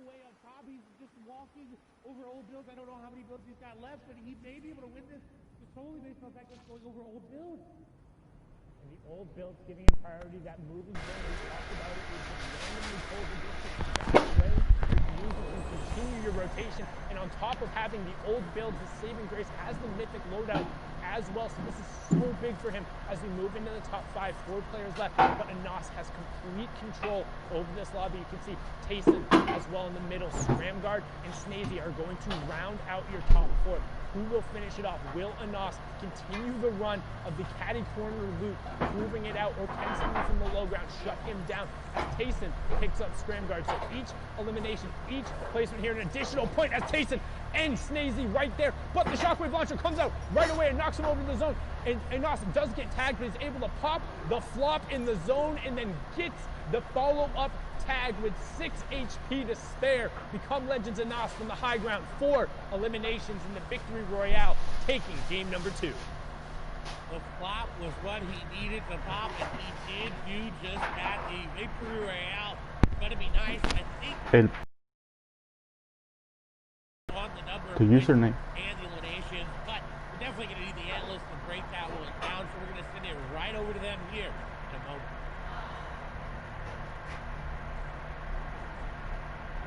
away up top. He's just walking over old builds. I don't know how many builds he's got left, but he may be able to win this just solely based on that going over old builds. And the old builds giving him priority, that moving zone we talked about it, we just randomly pulled the distance that way. You can use it to continue your rotation, and on top of having the old builds, the saving grace has the mythic loadout as well, so this is so big for him as we move into the top 5. 4 players left, but Anas has complete control over this lobby. You can see Tayson as well in the middle. Scramguard and Snazy are going to round out your top 4. Who will finish it off? Will Anas continue the run of the caddy corner loop, proving it out, or can someone from the low ground shut him down as Tayson picks up Scramguard? So each elimination, each placement here, an additional point as Tayson and Snazy right there, but the shockwave launcher comes out right away and knocks him over the zone, and Anas does get tagged, but is able to pop the flop in the zone and then gets the follow-up tag with 6 HP to spare. Become Legends Anas from the high ground. 4 eliminations in the victory royale, taking game number 2. The flop was what he needed to pop, and he did do just that. The victory royale is going to be nice. I think on the number of username and the eliminations, but we're definitely going to need the analysts to break that one down, so we're going to send it right over to them here in a moment.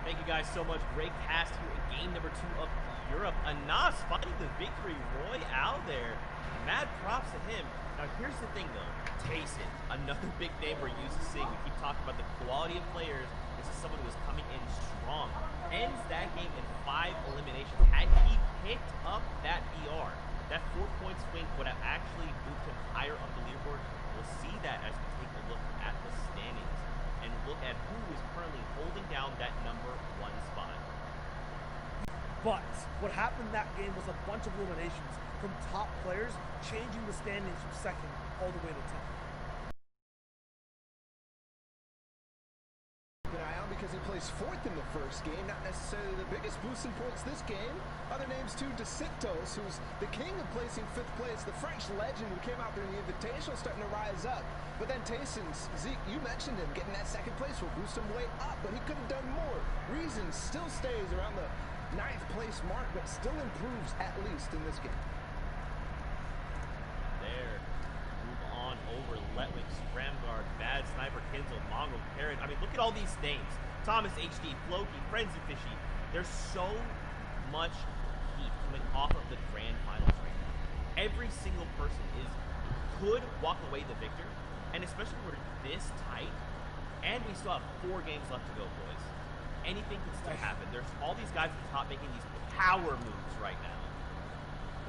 Thank you guys so much. Great cast here in game number 2 of Europe. Anas finding the victory royale there. Mad props to him. Now here's the thing though. Tayson, another big name we're used to seeing. We keep talking about the quality of players. This is someone who is coming in strong. Ends that game in 5 eliminations. Had he picked up that BR, that 4-point swing would have actually moved him higher up the leaderboard. We'll see that as we take a look at the standings and look at who is currently holding down that number 1 spot. But what happened that game was a bunch of eliminations from top players, changing the standings from 2nd all the way to 10th. Because he plays 4th in the first game, not necessarily the biggest boost in points this game. Other names too, De Sintos, who's the king of placing 5th place, the French legend who came out there in the Invitational, starting to rise up. But then Tayson's, Zeke, you mentioned him, getting that 2nd place will boost him way up, but he could have done more. Reason still stays around the 9th place mark, but still improves at least in this game. There, move on over Letwig, Scramguard, Bad Sniper, Kinzel, Mongo, Carrot. I mean, look at all these names. Thomas HD, Floki, Frenzy Fishy. There's so much heat coming off of the grand finals right now. Every single person could walk away the victor, and especially when we're this tight, and we still have 4 games left to go, boys. Anything can still happen. There's all these guys at the top making these power moves right now.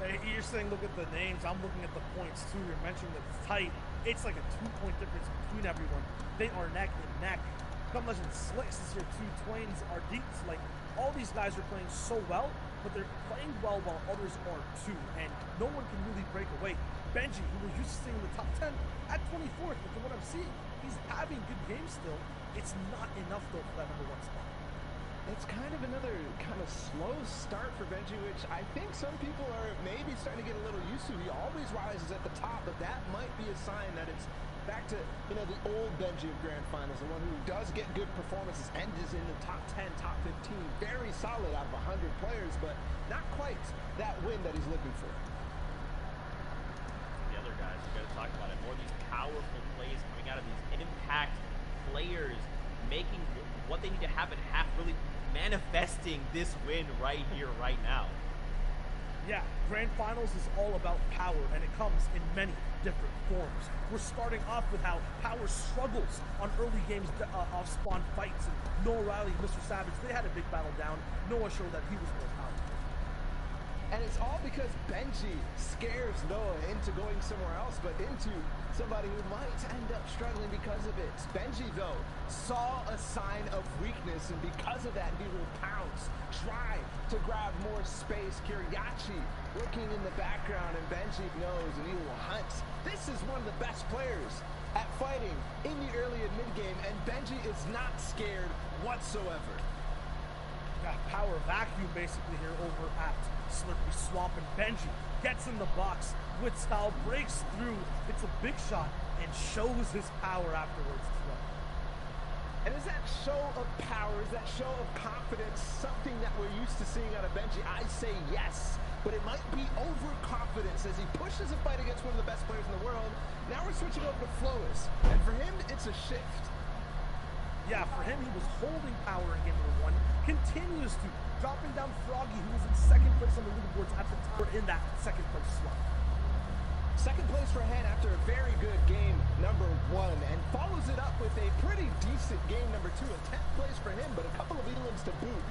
Hey, you're saying look at the names. I'm looking at the points too. You're mentioning that it's tight. It's like a 2-point difference between everyone. They are neck and neck. Come Legend Slicks is here too. Twains are deeps. Like all these guys are playing so well, but they're playing well while others are too, and no one can really break away. Benji, who we're used to seeing in the top 10, at 24th, but from what I'm seeing, he's having good games still. It's not enough though for that number 1 spot. It's kind of another kind of slow start for Benji, which I think some people are maybe starting to get a little used to. He always rises at the top, but that might be a sign that it's back to, you know, the old Benji of Grand Finals, the one who does get good performances and is in the top 10, top 15, very solid out of 100 players, but not quite that win that he's looking for. The other guys, you got to talk about it. More of these powerful plays coming out of these impact players, making what they need to have in half, really manifesting this win right here, right now. Yeah, Grand Finals is all about power, and it comes in many different forms. We're starting off with how power struggles on early games of spawn fights, and Noah Riley, Mr. Savage, they had a big battle down. Noah showed that he was more powerful. And it's all because Benji scares Noah into going somewhere else, but into somebody who might end up struggling because of it. Benji, though, saw a sign of weakness, and because of that, he will pounce, try to grab more space. Kiriachi working in the background, and Benji knows, and he will hunt. This is one of the best players at fighting in the early and mid-game, and Benji is not scared whatsoever. Got power vacuum basically here over at Slippery Swamp, and Benji gets in the box with style, breaks through, it's a big shot, and shows his power afterwards as well. And is that show of power, is that show of confidence something that we're used to seeing out of Benji? I say yes, but it might be overconfidence as he pushes a fight against one of the best players in the world. Now we're switching over to Flawless, and for him, it's a shift. Yeah, for him, he was holding power in game number 1, continues to, dropping down Froggy, who was in second place on the leaderboards at the time, in that second place slot. Second place for Hen after a very good game number 1, and follows it up with a pretty decent game number 2, a 10th place for him, but a couple of elims to boot.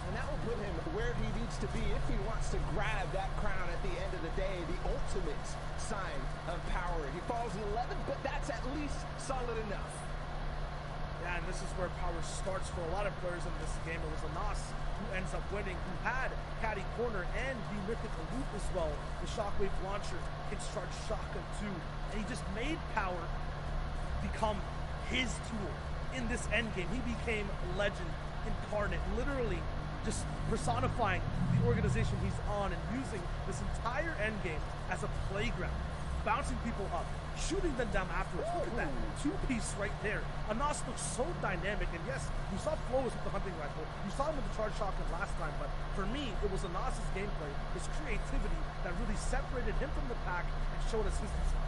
And that will put him where he needs to be if he wants to grab that crown at the end of the day, the ultimate sign of power. He falls in 11th, but that's at least solid enough. Yeah, and this is where power starts for a lot of players in this game. It was Anas who ends up winning, who had Caddy Corner and the Mythic Loop as well. The Shockwave Launcher, Kickstart Shotgun 2, and he just made power become his tool in this endgame. He became legend incarnate, literally just personifying the organization he's on and using this entire endgame as a playground, bouncing people up, shooting them down afterwards. Look at that two-piece right there. Anas looks so dynamic, and yes, you saw Flawless with the hunting rifle, you saw him with the charge shotgun last time, but for me, it was Anas's gameplay, his creativity that really separated him from the pack and showed us his design.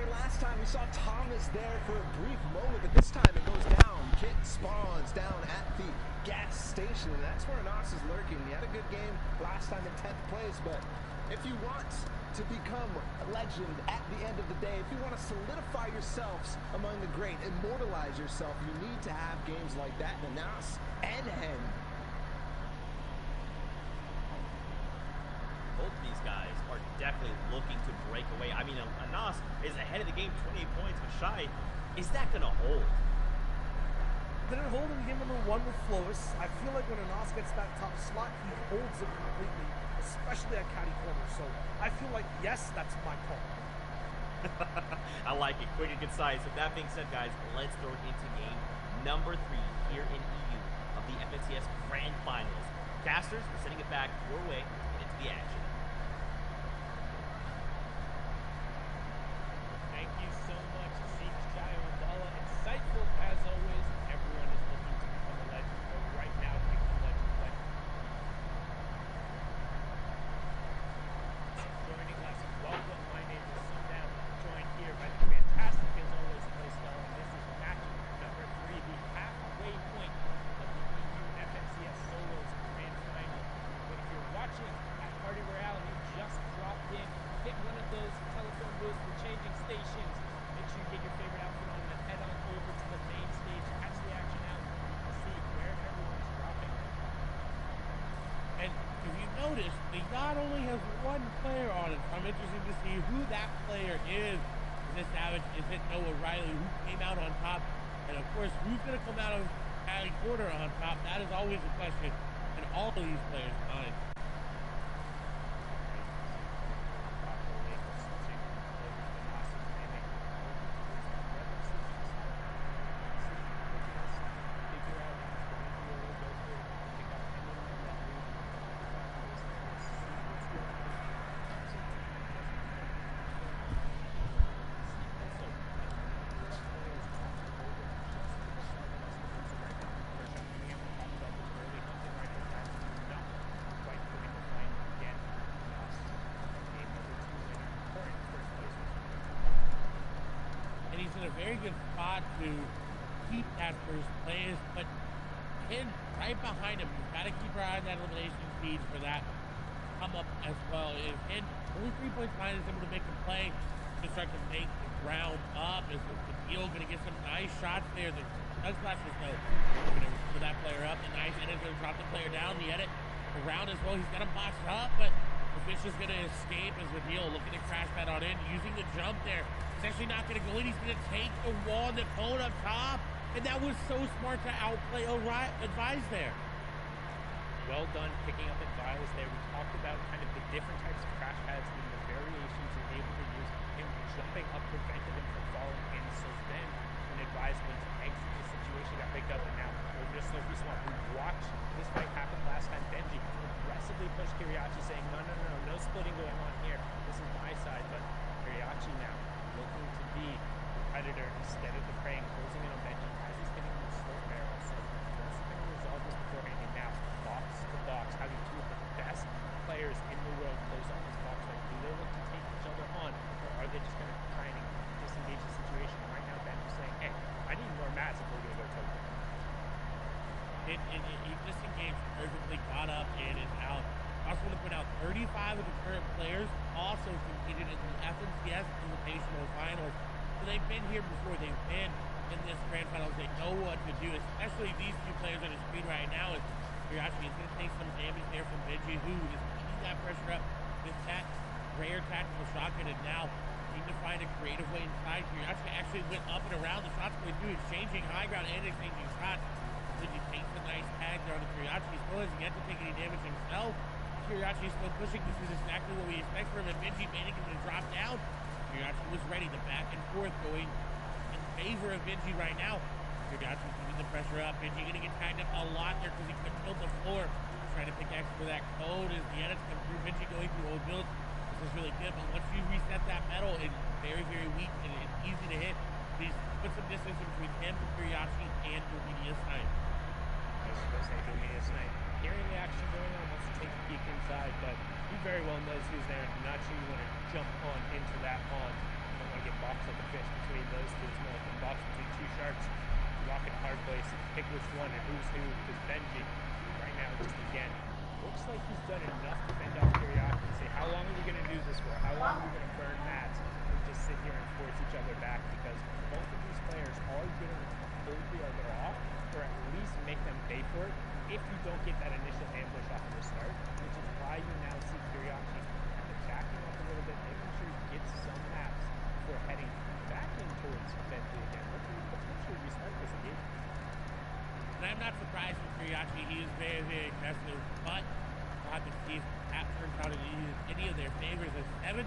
Last time we saw Thomas there for a brief moment, but this time it goes down. Kit spawns down at the gas station, and that's where Anas is lurking. He had a good game last time in 10th place, but if you want to become a legend at the end of the day, if you want to solidify yourselves among the great, immortalize yourself, you need to have games like that. Anas and Hen. Both of these guys are definitely looking to break away. I mean, Anas is ahead of the game, 28 points, but Shy, is that going to hold? Didn't hold in game number 1 with Flawless. I feel like when Anas gets that top slot, he holds it completely, especially at Caddy Corner. So I feel like, yes, that's my call. I like it. Quick and concise. With that being said, guys, let's throw it into game number 3 here in EU of the FNCS Grand Finals. Casters, we're sending it back your way and into the action. Thank you so much, Seek Jai Ondala. Insightful as always. Everyone is looking to become a legend, but right now, pick the legend play. Joining us, welcome. My name is Sundown. Joined here by the fantastic, as always, Playstyle, and this is match number 3, the halfway point of the EU FNCS Solos Grand Final. But if you're watching at Party Royale and you just dropped in, hit one of those telephone booths for changing stations. Make sure you get your favorite outfit on and head on over to the main stage. Catch the action out and see where everyone's dropping. And if you notice, the yacht only has one player on it. So I'm interested to see who that player is. Is it Savage? Is it Noah Riley? Who came out on top? And of course, who's going to come out of Caddy Corner on top? That is always a question. And all of these players on it. In a very good spot to keep that first place, but Ken right behind him. You've got to keep your eye on that elimination feed for that come up as well. If Ken only 3 points behind is able to make a play to start to make the ground up, is the deal going to get some nice shots there. The Doug Slashes though going to put that player up. The nice edit going to drop the player down. The edit around as well. He's got him boxed up, but the fish is going to escape as the deal. Looking to crash that on in, using the jump there. He's actually not going to go in. He's going to take the wall and the cone up top. And that was so smart to outplay Advise there. Well done picking up Advise there. We talked about kind of the different types of crash pads and the variations you're able to use. Him jumping up prevented him from falling in. So then when Advise went to exit the situation, got picked up, and now we're just so smart. We watched this fight happen last time. Benji aggressively pushed Kiriachi, saying, no splitting going on here. This is my side. But Kiriachi now looking to be Predator instead of the Prey and closing in on Benji as he's hitting the slow barrel. So Force is going to resolve this beforehand. And now, box to box, having two of the best players in the world close on this box right. Do they look to take each other on, or are they just going to try and disengage the situation? And right now, Benji's saying, hey, I need more mats if we're going to go toe. He disengaged perfectly, got up, and is out. I also want to point out 35 of the current players also competed in the FNCS Invitational Finals. So they've been here before. They've been in this grand finals. They know what to do, especially these two players on the screen right now. Is Curiosity is going to take some damage there from Benji, who is keeping that pressure up with that rare tactical shotgun, and now need to find a creative way inside. Curiosity actually went up and around the shots going through, exchanging high ground and exchanging shots. Benji takes a nice tag there on the Curiosity. Still hasn't yet to take any damage himself. Curiosity still pushing. This is exactly what we expect from him. Benji managing to drop down. Curiosity was ready. The back and forth going in favor of Benji right now. Curiosity keeping the pressure up. Benji going to get tagged up a lot there because he couldn't build the floor. Trying to pick X for that code as the edits come through. Benji going through old builds. This is really good, but once you reset that metal, it's very, very weak and it's easy to hit. Please put some distance between him, Curiosity, and Dominius Snipe. I was going to say Dominius Snipe. Hearing the action going on, wants to take a peek inside, but he very well knows who's there. I'm not sure you want to jump on into that pond. You don't want to get boxed like a fish between those two. It's more like a box between two sharks. Rock and hard place. Pick which one and who's who. Because Benji, right now, just again, looks like he's done enough to fend off Curiosity and say, how long are we going to do this for? How long are we going to burn mats and just sit here and force each other back? Because both of these players are going to hold the other off, or at least make them pay for it if you don't get that initial ambush off the start, which is why you now see Curiosity kind of backing up a little bit, making sure he gets some maps before heading back in towards Benji again, looking to potentially restart this engagement. And I'm not surprised with Curiosity. He is very, very aggressive, but we'll have to see if that turns out to be any of their favors as 7-4.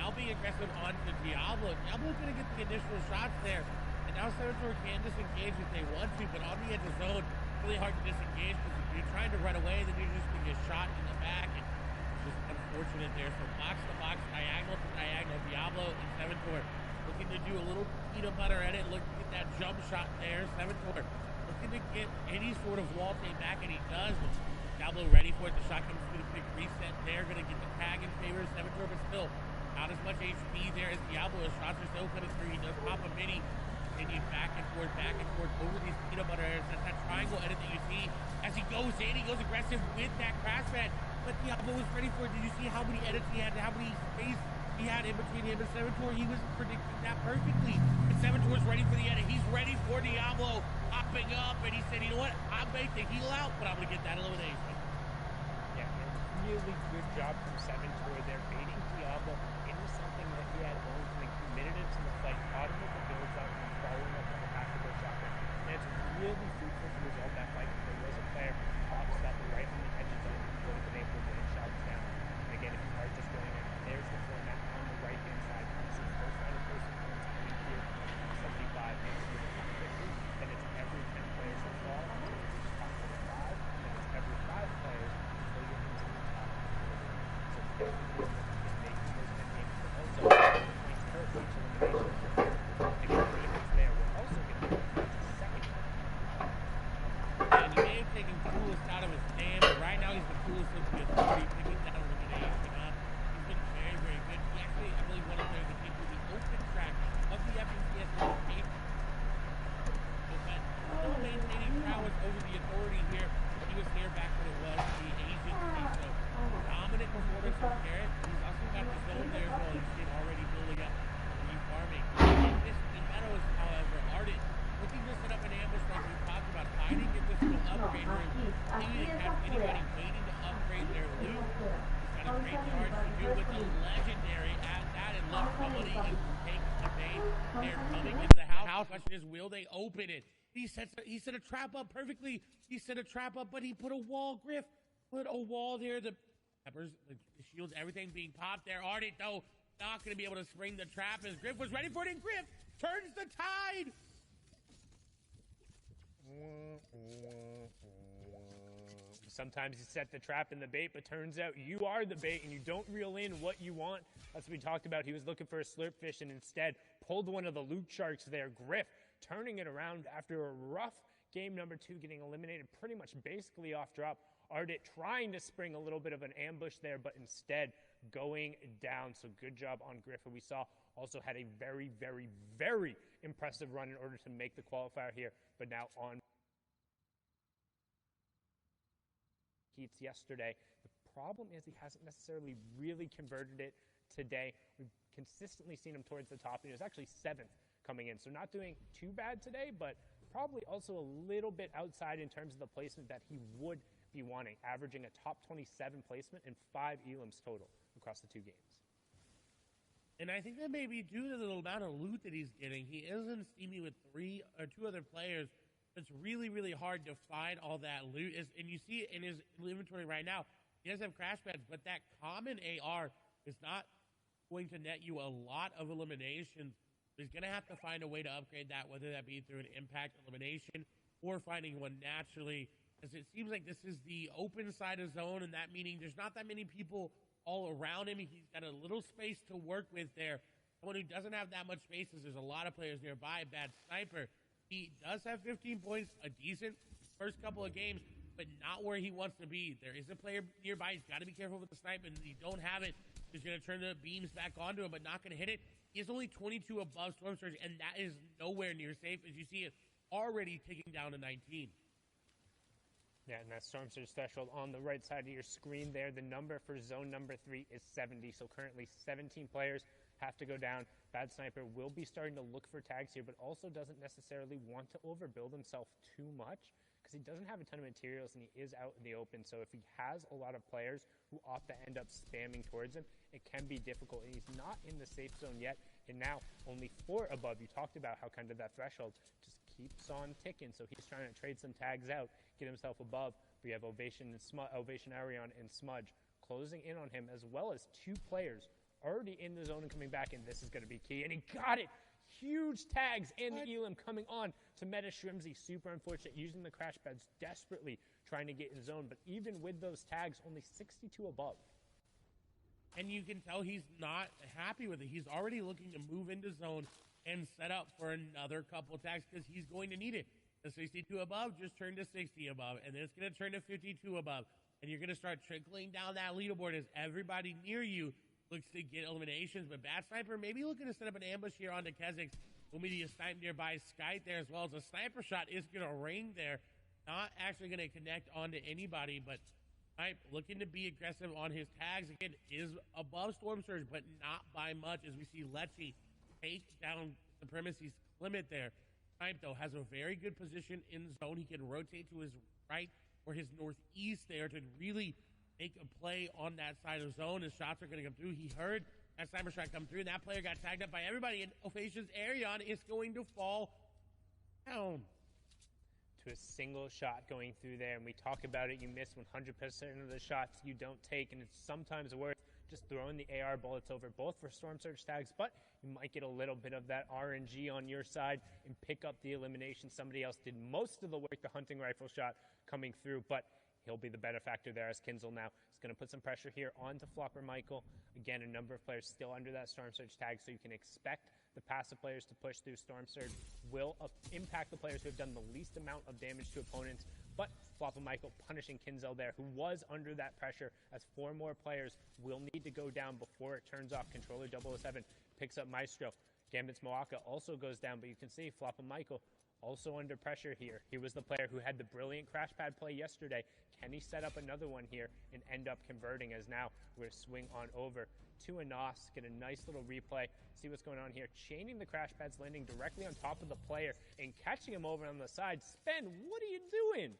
Now being aggressive onto Diablo. Diablo's going to get the initial shots there, and now 7-4 can disengage if they want to, but on the edge of zone, really hard to disengage because if you're trying to run away, then you're just going to get shot in the back, and it's just unfortunate there. So box to box, diagonal to diagonal, Diablo and 7-4 looking to do a little peanut butter edit, looking to get that jump shot there. 7-4 looking to get any sort of wall tape back, and he does. Diablo ready for it. The shot comes through the quick reset there, going to get the tag in favor of 7-4, but still not as much HP there as Diablo. His shots are still coming through. He does pop a mini. Continue back and forth over these peanut butter areas. That's that triangle edit that you see as he goes in. He goes aggressive with that crash pad, but Diablo was ready for it. Did you see how many edits he had, how many space he had in between him and 7-4? He was predicting that perfectly. And 7-4 is ready for the edit. He's ready for Diablo hopping up, and he said, you know what? I'm going to heal out, but I'm going to get that elimination. Yeah, really good job from 7-4 there, baiting Diablo into something that he had owned and committed it to the fight, caught him with the builds up, and following up on the tactical shotgun. And it's really fruitful to resolve that fight because there was a player boxed up right on the edge of zone who would have been able to get shots down. And again, if you are just going in, there's the format on the right hand side. This is first round of close points coming here from 75 and to the top 50. Then it's every 10 players that fall until you reach top 45. And then it's every 5 players until you're into the top 40. So definitely looking at making those 10 games, but also these curve each elimination. Again, Phoenix there. We're also going to move to the second one. And he may have taken coolest out of his stand, but right now he's the coolest of the authority, picking that elimination up. He's been very, very good. He actually, I believe, one of the players that came through the open track of the FNCS game. But still maintaining prowess over the authority here. He was here back when it was the Asian state, so dominant performance from Garrett. He's also got the zone there as well. He's been already building up the farming. In Meadows, however, Ardent looking to set up an ambush like we talked about, finding if this will upgrade or continuing to catch anybody waiting to upgrade their loot. He's got a great charge to do with the legendary at that, and look, somebody is taking the bait. They're coming into the house. The question is, will they open it? He set a trap up perfectly. He set a trap up, but he put a wall, Griff. Put a wall there. The peppers, the shields, everything being popped there. Ardent, though, not going to be able to spring the trap as Griff was ready for it, and Griff turns the tide. Sometimes you set the trap and the bait, but turns out you are the bait and you don't reel in what you want. That's what we talked about. He was looking for a slurp fish and instead pulled one of the loot sharks there. Griff turning it around after a rough game number 2, getting eliminated pretty much basically off drop. Ardit trying to spring a little bit of an ambush there, but instead going down. So good job on Griff, who we saw also had a very, very, very impressive run in order to make the qualifier here, but now on heats yesterday. The problem is he hasn't necessarily really converted it today. We've consistently seen him towards the top. He was actually 7th coming in, so not doing too bad today, but probably also a little bit outside in terms of the placement that he would be wanting, averaging a top 27 placement and 5 elims total across the 2 games. And I think that may be due to the amount of loot that he's getting. He isn't steamy with 2 other players. It's really, really hard to find all that loot. And you see it in his inventory right now. He does have crash pads, but that common AR is not going to net you a lot of eliminations. He's going to have to find a way to upgrade that, whether that be through an impact elimination or finding one naturally. As it seems like this is the open side of zone, and that meaning there's not that many people all around him. He's got a little space to work with there. Someone who doesn't have that much space is there's a lot of players nearby. Bad Sniper. He does have 15 points, a decent first couple of games, but not where he wants to be. There is a player nearby. He's got to be careful with the snipe, and if you don't have it, he's going to turn the beams back onto him, but not going to hit it. He is only 22 above Storm Surge, and that is nowhere near safe, as you see it already ticking down to 19. Yeah, and that Storm Surge threshold on the right side of your screen there. The number for zone number 3 is 70, so currently 17 players have to go down. Bad Sniper will be starting to look for tags here, but also doesn't necessarily want to overbuild himself too much because he doesn't have a ton of materials and he is out in the open. So if he has a lot of players who opt to end up spamming towards him, it can be difficult. And he's not in the safe zone yet, and now only 4 above. You talked about how kind of that threshold just keeps on ticking. So he's trying to trade some tags out, get himself above. We have Ovation Arion and Smudge closing in on him, as well as 2 players already in the zone and coming back, and this is going to be key. And he got it! Huge tags and the Elim coming on to Meta Shrimsy. Super unfortunate, using the crash pads desperately trying to get in zone, but even with those tags, only 62 above. And you can tell he's not happy with it. He's already looking to move into zone and set up for another couple tags because he's going to need it. The 62 above just turned to 60 above, and then it's going to turn to 52 above. And you're going to start trickling down that leaderboard as everybody near you looks to get eliminations. But Bad Sniper maybe looking to set up an ambush here onto Kezix. Will be a snipe nearby Skype there, as well as a sniper shot is going to ring there. Not actually going to connect onto anybody, but Snipe looking to be aggressive on his tags. Again, is above Storm Surge, but not by much, as we see Lecce take down Supremacy's Clement there. Snipe, though, has a very good position in the zone. He can rotate to his right or his northeast there to really make a play on that side of the zone. His shots are going to come through. He heard that sniper shot come through, and that player got tagged up by everybody, and Ophacia's Arion is going to fall down. To a single shot going through there, and we talk about it, you miss 100% of the shots you don't take, and it's sometimes worth just throwing the AR bullets over, both for Storm Surge tags, but you might get a little bit of that RNG on your side and pick up the elimination. Somebody else did most of the work, the hunting rifle shot coming through, but he'll be the benefactor there as Kinzel now is going to put some pressure here onto Flopper Michael. Again, a number of players still under that Storm Surge tag, so you can expect the passive players to push through. Storm Surge will impact the players who have done the least amount of damage to opponents, but Flopper Michael punishing Kinzel there, who was under that pressure, as 4 more players will need to go down before it turns off. Controller 007 picks up Maestro. Gambit's Moaka also goes down, but you can see Flopper Michael also under pressure here. He was the player who had the brilliant crash pad play yesterday. Can he set up another one here and end up converting? As now we're going to swing on over to Anas, get a nice little replay, see what's going on here. Chaining the crash pads, landing directly on top of the player and catching him over on the side. Spen, what are you doing?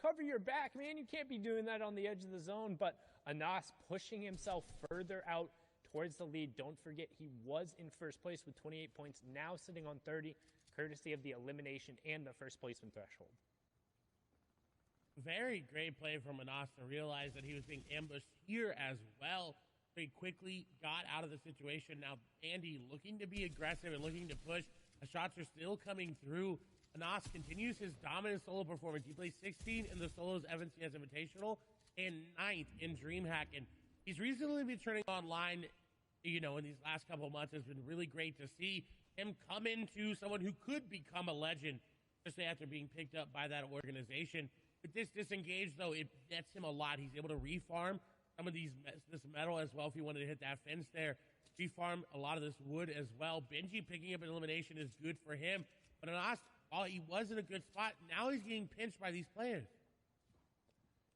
Cover your back, man. You can't be doing that on the edge of the zone. But Anas pushing himself further out towards the lead. Don't forget, he was in first place with 28 points, now sitting on 30, courtesy of the elimination and the first placement threshold. Very great play from Anas to realize that he was being ambushed here as well. Very quickly got out of the situation. Now Andy looking to be aggressive and looking to push. The shots are still coming through. Anas continues his dominant solo performance. He plays 16 in the Solos FNCS Invitational and 9th in DreamHack. And he's recently been turning online, in these last couple of months. It's been really great to see him come into someone who could become a legend just after being picked up by that organization. With this disengage, though, it nets him a lot. He's able to refarm some of this metal as well if he wanted to hit that fence there. Refarm a lot of this wood as well. Benji picking up an elimination is good for him. But Anas, while he was in a good spot, now he's getting pinched by these players.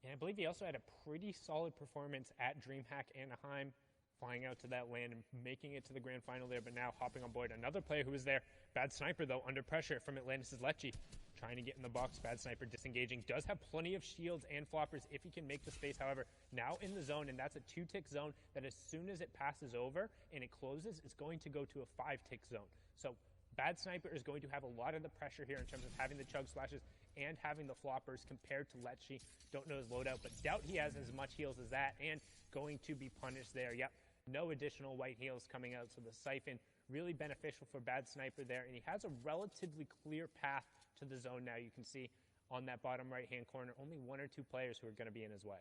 And I believe he also had a pretty solid performance at DreamHack Anaheim, flying out to that land and making it to the grand final there, but now hopping on board another player who was there. Bad Sniper, though, under pressure from Atlantis' Lecce. Trying to get in the box. Bad Sniper disengaging. Does have plenty of shields and floppers if he can make the space. However, now in the zone, and that's a 2-tick zone that as soon as it passes over and it closes, it's going to go to a 5-tick zone. So Bad Sniper is going to have a lot of the pressure here in terms of having the chug splashes and having the floppers compared to Lecce. Don't know his loadout, but doubt he has as much heals as that, and going to be punished there. Yep, no additional white heals coming out, so the Siphon really beneficial for Bad Sniper there, and he has a relatively clear path to the zone now. You can see on that bottom right-hand corner, only 1 or 2 players who are going to be in his way.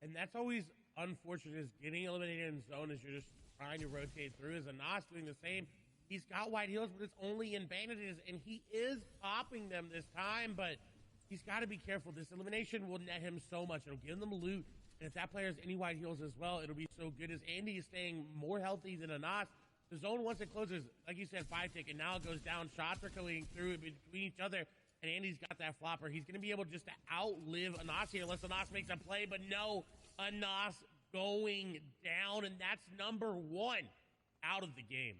And that's always unfortunate, is getting eliminated in zone as you're just trying to rotate through. As Anas doing the same. He's got white heals, but it's only in bandages, and he is popping them this time, but he's got to be careful. This elimination will net him so much. It'll give them loot, and if that player has any white heals as well, it'll be so good. As Andy is staying more healthy than Anas, the zone, once it closes, like you said, 5-tick, and now it goes down. Shots are going through between each other, and Andy's got that flopper. He's going to be able just to outlive Anas here unless Anas makes a play, but no, Anas going down, and that's number 1 out of the game.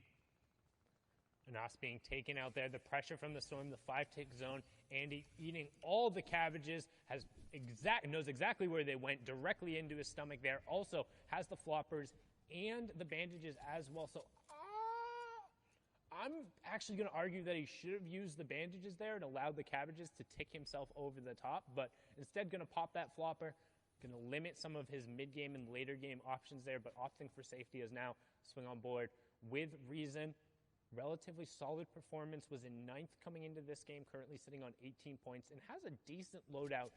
Anas being taken out there, the pressure from the storm, the 5-tick zone. Andy eating all the cabbages, knows exactly where they went, directly into his stomach there. Also has the floppers and the bandages as well. So I'm actually going to argue that he should have used the bandages there and allowed the cabbages to tick himself over the top, but instead going to pop that flopper, going to limit some of his mid-game and later game options there, but opting for safety as now swing on board with reason. Relatively solid performance, was in 9th coming into this game, currently sitting on 18 points, and has a decent loadout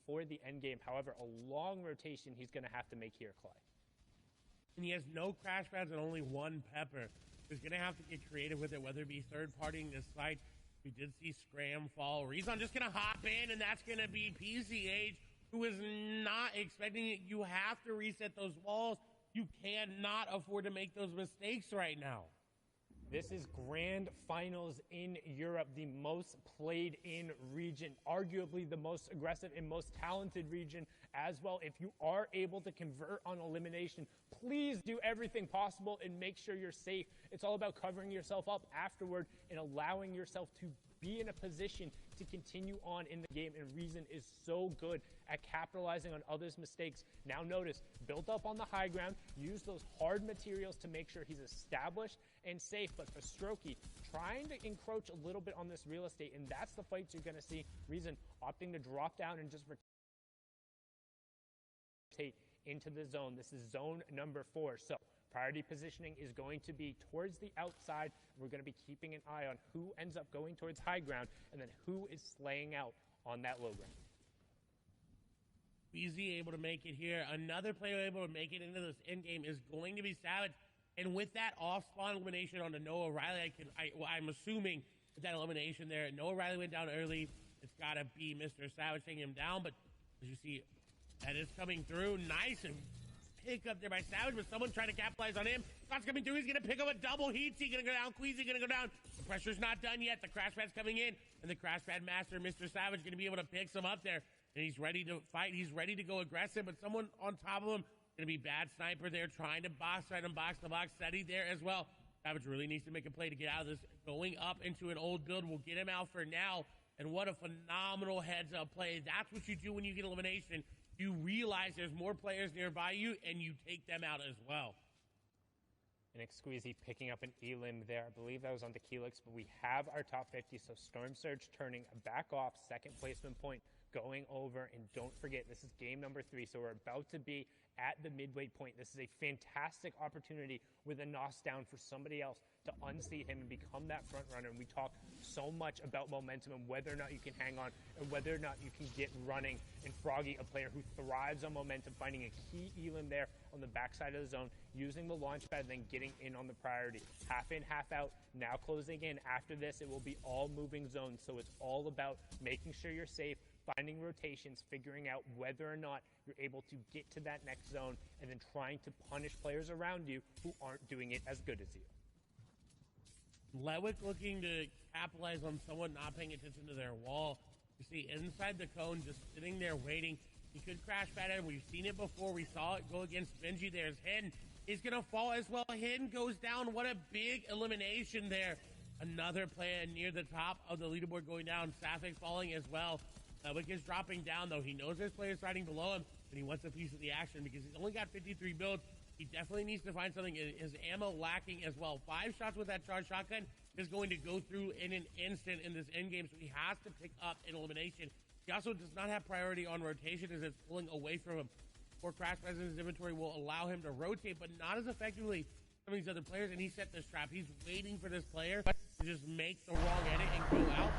for the end game. However, a long rotation he's going to have to make here, Clay. And he has no crash pads and only 1 pepper. He's going to have to get creative with it, whether it be third-partying this site. We did see Scram fall. Rezon just going to hop in, and that's going to be PCH, who is not expecting it. You have to reset those walls. You cannot afford to make those mistakes right now. This is grand finals in Europe, the most played in region, arguably the most aggressive and most talented region as well. If you are able to convert on elimination, please do everything possible and make sure you're safe. It's all about covering yourself up afterward and allowing yourself to be in a position to continue on in the game, and Reason is so good at capitalizing on others' mistakes. Now notice, built up on the high ground, use those hard materials to make sure he's established and safe, but for Strokey, trying to encroach a little bit on this real estate, and that's the fights you're going to see. Reason opting to drop down and just rotate into the zone. This is zone number 4, so priority positioning is going to be towards the outside. We're going to be keeping an eye on who ends up going towards high ground and then who is slaying out on that low ground. Easy able to make it here. Another player able to make it into this end game is going to be Savage. And with that off-spawn elimination on the Noah Riley, I'm assuming with that elimination there, Noah Riley went down early. It's got to be Mr. Savage taking him down. But as you see, that is coming through. Nice and pick up there by Savage, but someone trying to capitalize on him. Shots coming through. He's going to pick up a double. Heat's going to go down. Queasy going to go down. The pressure's not done yet. The crash pad's coming in. And the crash pad master, Mr. Savage, going to be able to pick some up there. And he's ready to fight. He's ready to go aggressive, but someone on top of him, going to be Bad Sniper there, trying to box right and box the box. Seti there as well. Savage really needs to make a play to get out of this. Going up into an old build will get him out for now. And what a phenomenal heads-up play. That's what you do when you get elimination. You realize there's more players nearby you, and you take them out as well. And Exqueezy picking up an elim there. I believe that was on the Keelix, but we have our top 50, so Storm Surge turning back off. Second placement point going over, and don't forget, this is game number 3, so we're about to be at the midway point. This is a fantastic opportunity with a Nos down for somebody else to unseat him and become that front runner. And we talk so much about momentum and whether or not you can hang on and whether or not you can get running. And Froggy, a player who thrives on momentum, finding a key elim there on the backside of the zone, using the launch pad, then getting in on the priority. Half in, half out, now closing in. After this, it will be all moving zones. So it's all about making sure you're safe, finding rotations, figuring out whether or not you're able to get to that next zone, and then trying to punish players around you who aren't doing it as good as you. Ledwick looking to capitalize on someone not paying attention to their wall. You see inside the cone, just sitting there waiting. He could crash pad him. We've seen it before. We saw it go against Benji. There's Hidden. He's going to fall as well. Hidden goes down. What a big elimination there. Another player near the top of the leaderboard going down. Safik falling as well. Ledwick is dropping down, though. He knows there's players riding below him, but he wants a piece of the action because he's only got 53 builds. He definitely needs to find something. His ammo lacking as well. 5 shots with that charged shotgun is going to go through in an instant in this end game, so he has to pick up an elimination. He also does not have priority on rotation as it's pulling away from him. Or crash pads in his inventory will allow him to rotate, but not as effectively as some of these other players, and he set this trap. He's waiting for this player to just make the wrong edit and go out.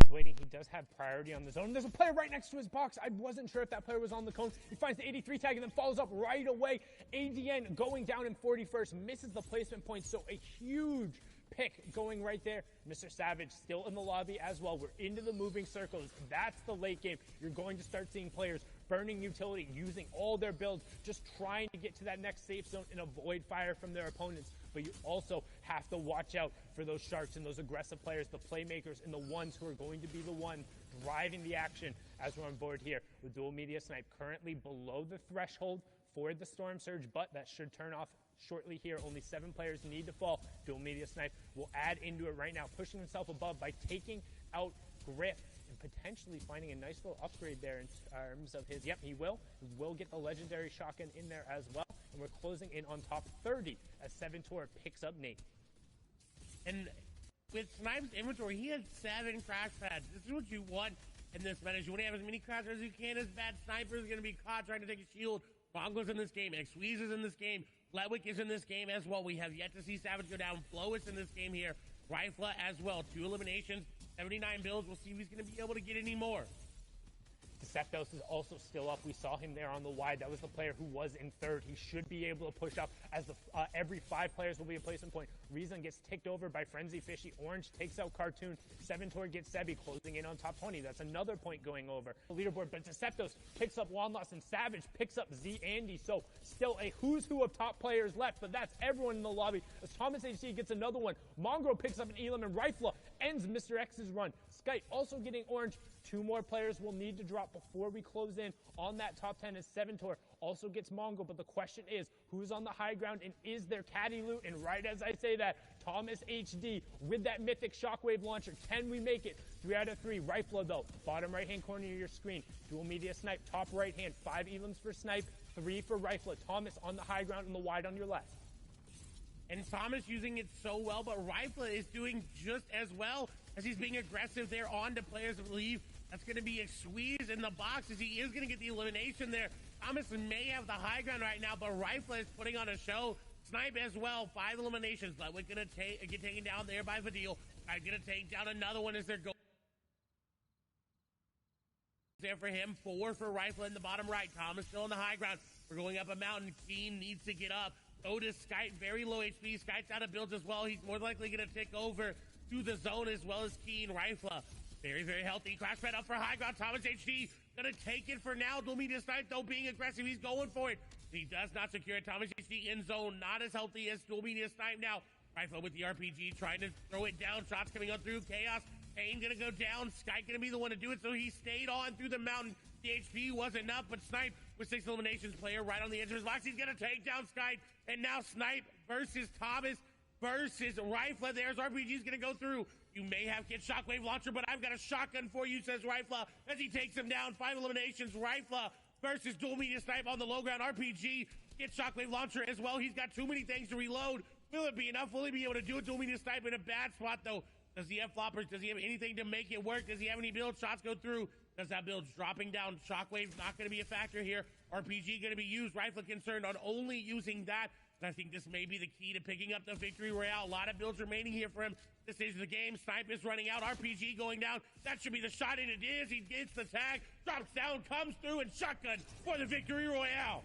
He's waiting. He does have priority on the zone. There's a player right next to his box. I wasn't sure if that player was on the cone. He finds the 83 tag and then follows up right away. ADN going down in 41st, misses the placement point, so a huge pick going right there. Mr. Savage still in the lobby as well. We're into the moving circles. That's the late game. You're going to start seeing players burning utility, using all their builds, just trying to get to that next safe zone and avoid fire from their opponents. But you also have to watch out for those sharks and those aggressive players, the playmakers, and the ones who are going to be the ones driving the action as we're on board here with Dual Media Snipe currently below the threshold for the Storm Surge, but that should turn off shortly here. Only 7 players need to fall. Dual Media Snipe will add into it right now, pushing himself above by taking out Griff and potentially finding a nice little upgrade there in terms of his, yep, he will get the legendary shotgun in there as well. And we're closing in on top 30 as 7-Tor picks up Nate. And with Snipe's inventory, he had 7 crash pads. This is what you want in this meta. You want to have as many crash pads as you can. As bad Sniper is going to be caught trying to take a shield. Mongo's in this game. Xweeze is in this game. Ledwick is in this game as well. We have yet to see Savage go down. Flo is in this game here. Rifla as well. 2 eliminations, 79 builds. We'll see if he's going to be able to get any more. Deceptos is also still up. We saw him there on the wide. That was the player who was in 3rd. He should be able to push up as every 5 players will be a placement point. Reason gets ticked over by Frenzy Fishy. Orange takes out Cartoon. 7-Tor gets Sebi, closing in on top 20. That's another point going over the leaderboard. But Deceptos picks up Wanloss and Savage picks up Z Andy. So still a who's who of top players left, but that's everyone in the lobby. As Thomas HC gets another one. Mongrel picks up an Elam, and Rifla ends Mr. X's run. Skype also getting Orange. 2 more players will need to drop before we close in on that top 10 as 7-Tor also gets Mongo. But the question is, who's on the high ground and is there caddy loot? And right as I say that, Thomas HD with that mythic shockwave launcher. Can we make it? 3 out of 3. Rifla though, bottom right hand corner of your screen. Dual Media Snipe, top right hand. 5 Elams for Snipe, 3 for Rifla. Thomas on the high ground and the wide on your left. And Thomas using it so well, but Rifla is doing just as well as he's being aggressive there on to players that leave. That's going to be a squeeze in the box as he is going to get the elimination there. Thomas may have the high ground right now, but Rifla is putting on a show. Snipe as well, 5 eliminations. Ledwick going to get taken down there by Fadil. I'm going to take down another one as they're going. There for him, 4 for Rifla in the bottom right. Thomas still on the high ground. We're going up a mountain. Keen needs to get up. Otis, Skype, very low HP. Skype's out of builds as well. He's more likely going to take over through the zone as well as Keen. Rifla, very, very healthy. Crash pad up for high ground. Thomas HD going to take it for now. Dual Media Snipe, though, being aggressive. He's going for it. He does not secure it. Thomas HD in zone. Not as healthy as Dual Media Snipe now. Rifla with the RPG trying to throw it down. Shots coming on through. Chaos. Payne going to go down. Sky going to be the one to do it, so he stayed on through the mountain. The HP wasn't enough, but Snipe with 6 eliminations, player right on the edge of his box. He's going to take down Sky, and now Snipe versus Thomas versus Rifla. There's RPG's going to go through. You may have Kid Shockwave Launcher, but I've got a shotgun for you, says Rifla, as he takes him down. 5 eliminations. Rifla versus Dual Media Snipe on the low ground. RPG, Kid Shockwave Launcher as well. He's got too many things to reload. Will it be enough? Will he be able to do it? Dual Media Snipe in a bad spot, though. Does he have floppers? Does he have anything to make it work? Does he have any build? Shots go through. Does that build dropping down? Shockwave's not going to be a factor here. RPG going to be used. Rifle concerned on only using that. And I think this may be the key to picking up the victory royale. A lot of builds remaining here for him. This is the game. Snipe is running out. RPG going down. That should be the shot, and it is. He gets the tag, drops down, comes through, and shotgun for the victory royale.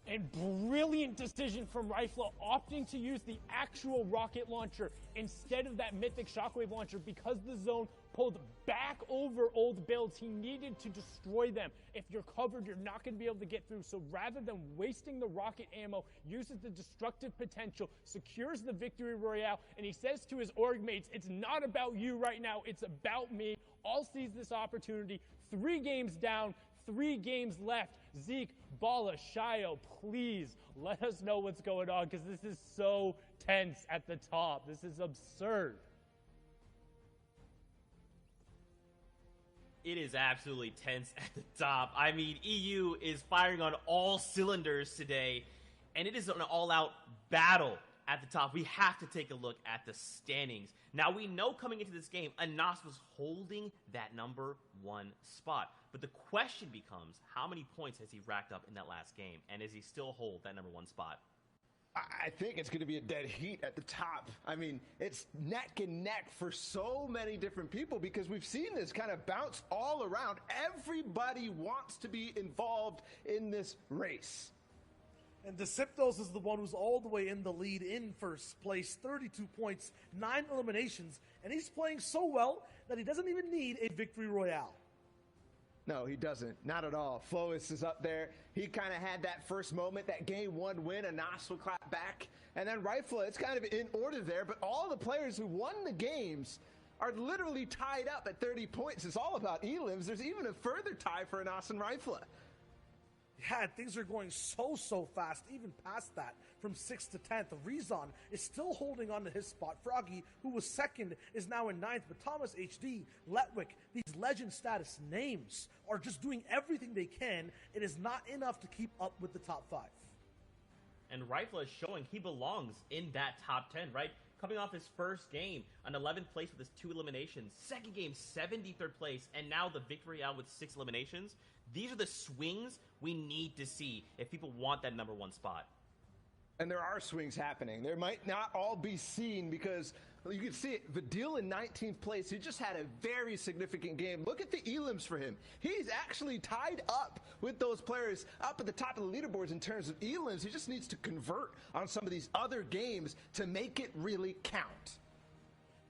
And brilliant decision from Rifle, opting to use the actual rocket launcher instead of that mythic shockwave launcher because the zone pulled back over old builds. He needed to destroy them. If you're covered, you're not going to be able to get through. So rather than wasting the rocket ammo, uses the destructive potential, secures the victory royale, and he says to his org mates, it's not about you right now, it's about me. All sees this opportunity. 3 games down, 3 games left. Zeke, Bala, Shio, please let us know what's going on because this is so tense at the top. This is absurd. It is absolutely tense at the top. I mean, EU is firing on all cylinders today, and it is an all-out battle at the top. We have to take a look at the standings. Now, we know coming into this game, Anas was holding that number 1 spot. But the question becomes, how many points has he racked up in that last game? And does he still hold that number 1 spot? I think it's going to be a dead heat at the top. I mean, it's neck and neck for so many different people because we've seen this kind of bounce all around. Everybody wants to be involved in this race. And Deceptos is the one who's all the way in the lead in first place, 32 points, 9 eliminations, and he's playing so well that he doesn't even need a victory royale. No, he doesn't. Not at all. Flois is up there. He kind of had that first moment, that game 1 win, Anas will clap back. And then Rifle, it's kind of in order there, but all the players who won the games are literally tied up at 30 points. It's all about elims. There's even a further tie for Anas and Rifle. Yeah, things are going so fast, even past that, from 6th to 10th. Rezon is still holding on to his spot. Froggy, who was 2nd, is now in 9th, but Thomas HD, Letwick, these legend status names are just doing everything they can. It is not enough to keep up with the top 5. And Rifle is showing he belongs in that top 10, right? Coming off his first game, an 11th place with his 2 eliminations. Second game, 73rd place, and now the victory out with 6 eliminations. These are the swings we need to see if people want that number 1 spot. And there are swings happening. There might not all be seen because you can see it. Vidil in 19th place, he just had a very significant game. Look at the elims for him. He's actually tied up with those players up at the top of the leaderboards in terms of elims. He just needs to convert on some of these other games to make it really count.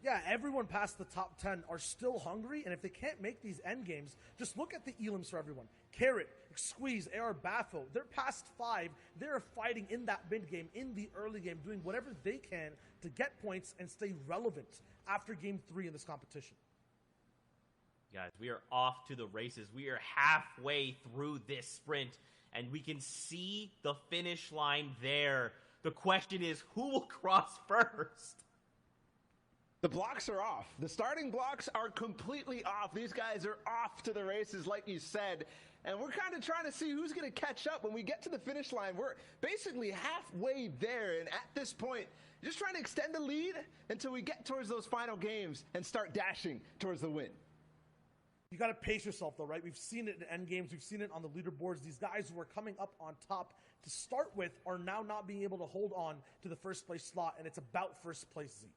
Yeah, everyone past the top 10 are still hungry, and if they can't make these end games, just look at the elims for everyone. Carrot, Squeeze, AR Baffo, they're past 5. They're fighting in that mid game, in the early game, doing whatever they can to get points and stay relevant after game 3 in this competition. Guys, we are off to the races. We are halfway through this sprint, and we can see the finish line there. The question is, who will cross first? The blocks are off. The starting blocks are completely off. These guys are off to the races, like you said. And we're kind of trying to see who's going to catch up. When we get to the finish line, we're basically halfway there. And at this point, just trying to extend the lead until we get towards those final games and start dashing towards the win. You got to pace yourself, though, right? We've seen it in end games. We've seen it on the leaderboards. These guys who are coming up on top to start with are now not being able to hold on to the first place slot. And it's about first place, Zeke.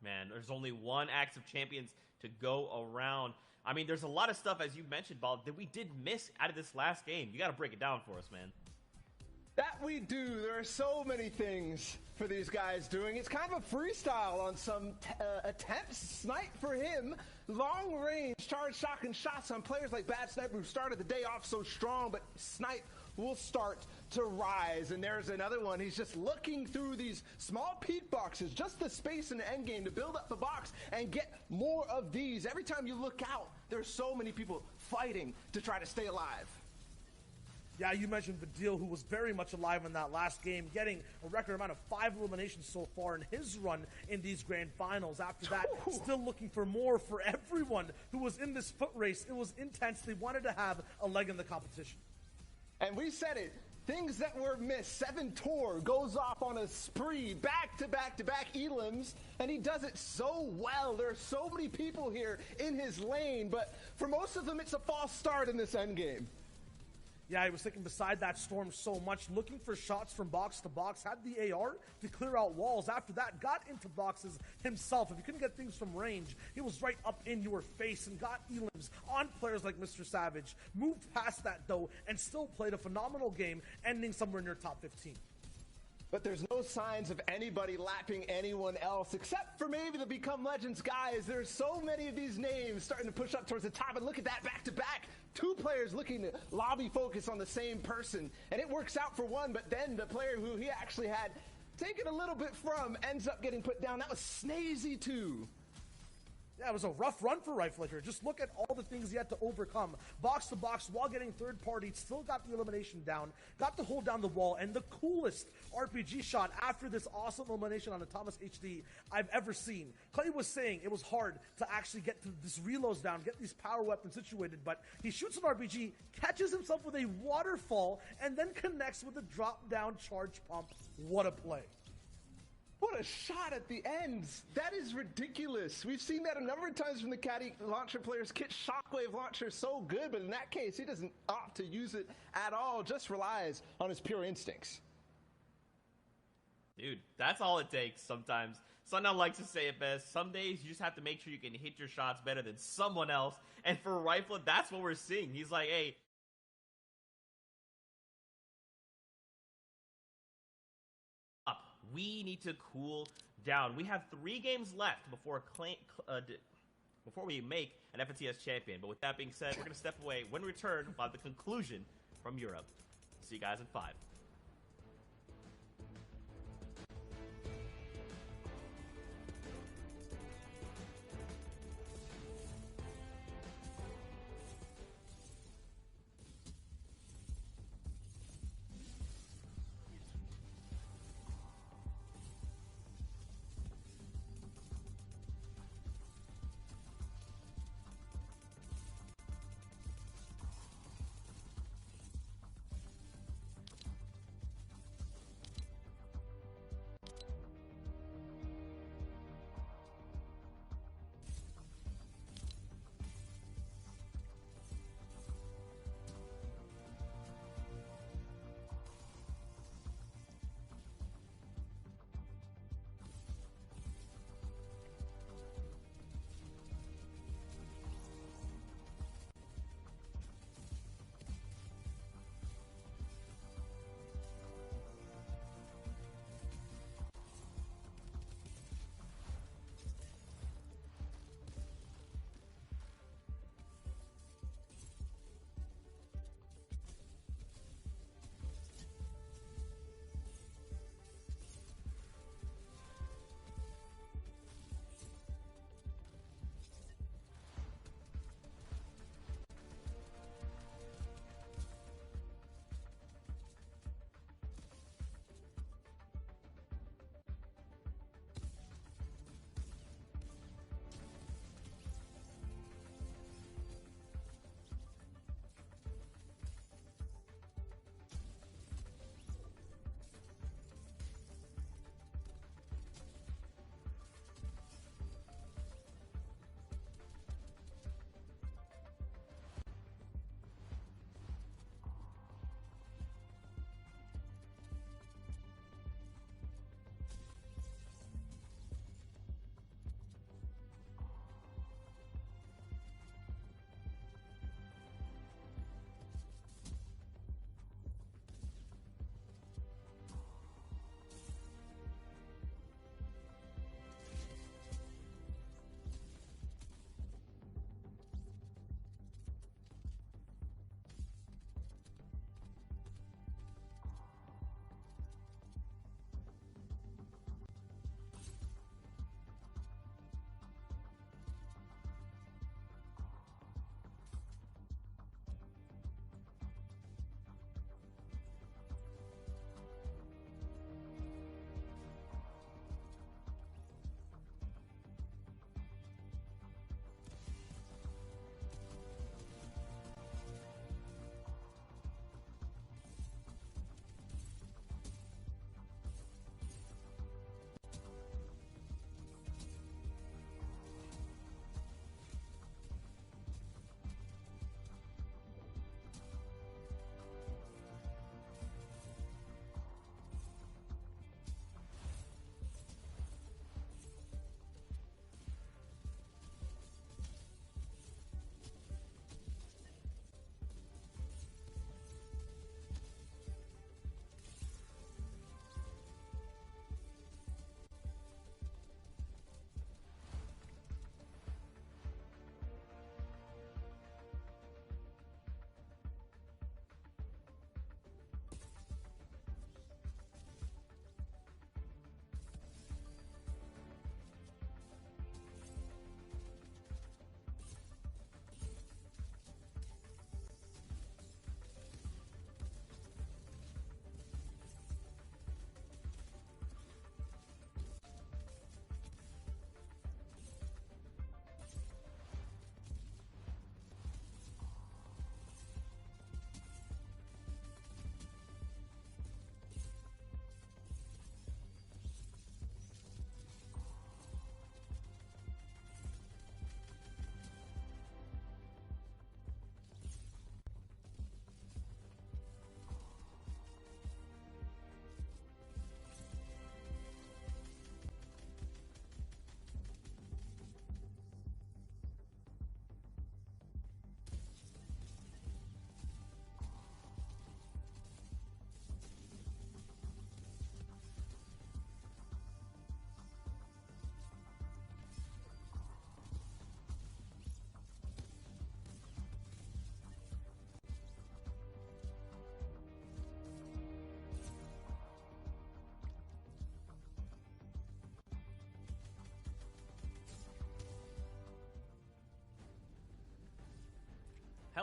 Man, there's only one Axe of Champions to go around. I mean, there's a lot of stuff, as you mentioned, Bob, that we did miss out of this last game. You got to break it down for us, man. That we do. There are so many things for these guys doing. It's kind of a freestyle on some attempts. Snipe for him. Long range, charge, shock, and shots on players like Bad Sniper who started the day off so strong, but Snipe will start to rise. And there's another one. He's just looking through these small peak boxes, just the space in the end game to build up the box and get more of these. Every time you look out, there's so many people fighting to try to stay alive. Yeah, you mentioned Vidil, who was very much alive in that last game, getting a record amount of 5 eliminations so far in his run in these grand finals. After that, still looking for more for everyone who was in this foot race. It was intense. They wanted to have a leg in the competition. And we said it. Things that were missed. 7 Tor goes off on a spree, back to back to back elims, and he does it so well. There are so many people here in his lane, but for most of them, it's a false start in this endgame. Yeah, he was sticking beside that storm so much, looking for shots from box to box, had the AR to clear out walls. After that, got into boxes himself. If he couldn't get things from range, he was right up in your face and got elims on players like Mr. Savage. Moved past that, though, and still played a phenomenal game, ending somewhere near top 15. But there's no signs of anybody lapping anyone else, except for maybe the Become Legends guys. There's so many of these names starting to push up towards the top, and look at that back-to-back. 2 players looking to lobby focus on the same person, and it works out for one, but then the player who he actually had taken a little bit from ends up getting put down. That was Snazy too. Yeah, it was a rough run for Rifle here. Just look at all the things he had to overcome. Box to box while getting third party, still got the elimination down, got to hold down the wall, and the coolest RPG shot after this awesome elimination on the Thomas HD I've ever seen. Clay was saying it was hard to actually get to this reloads down, get these power weapons situated, but he shoots an RPG, catches himself with a waterfall, and then connects with a drop down charge pump. What a play. What a shot at the end. That is ridiculous. We've seen that a number of times from the Caddy launcher players. Kit Shockwave launcher is so good, but in that case, he doesn't opt to use it at all, just relies on his pure instincts. Dude, that's all it takes sometimes. Sundown likes to say it best. Some days you just have to make sure you can hit your shots better than someone else. And for Rifle, that's what we're seeing. He's like, hey, we need to cool down. We have 3 games left before we make an FNCS champion. But with that being said, we're going to step away. When we return, we'll have the conclusion from Europe. See you guys in 5.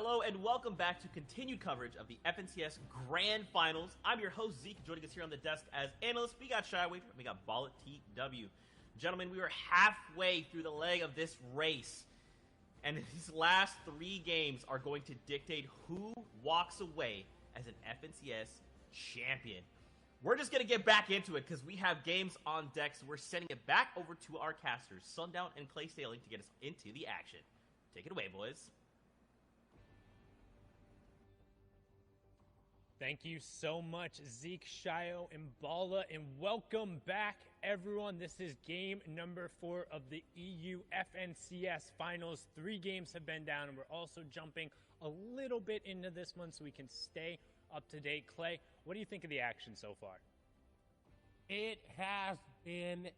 Hello and welcome back to continued coverage of the FNCS Grand Finals. I'm your host, Zeke. Joining us here on the desk as analysts, we got Shyway, we got Ball at TW. Gentlemen, we are halfway through the leg of this race, and these last 3 games are going to dictate who walks away as an FNCS champion. We're just going to get back into it because we have games on deck, so we're sending it back over to our casters, Sundown and Clay Sailing, to get us into the action. Take it away, boys. Thank you so much, Zeke, Shio, and Bala, and welcome back, everyone. This is game number 4 of the EU FNCS Finals. 3 games have been down, and we're also jumping a little bit into this one so we can stay up to date. Clay, what do you think of the action so far? It has been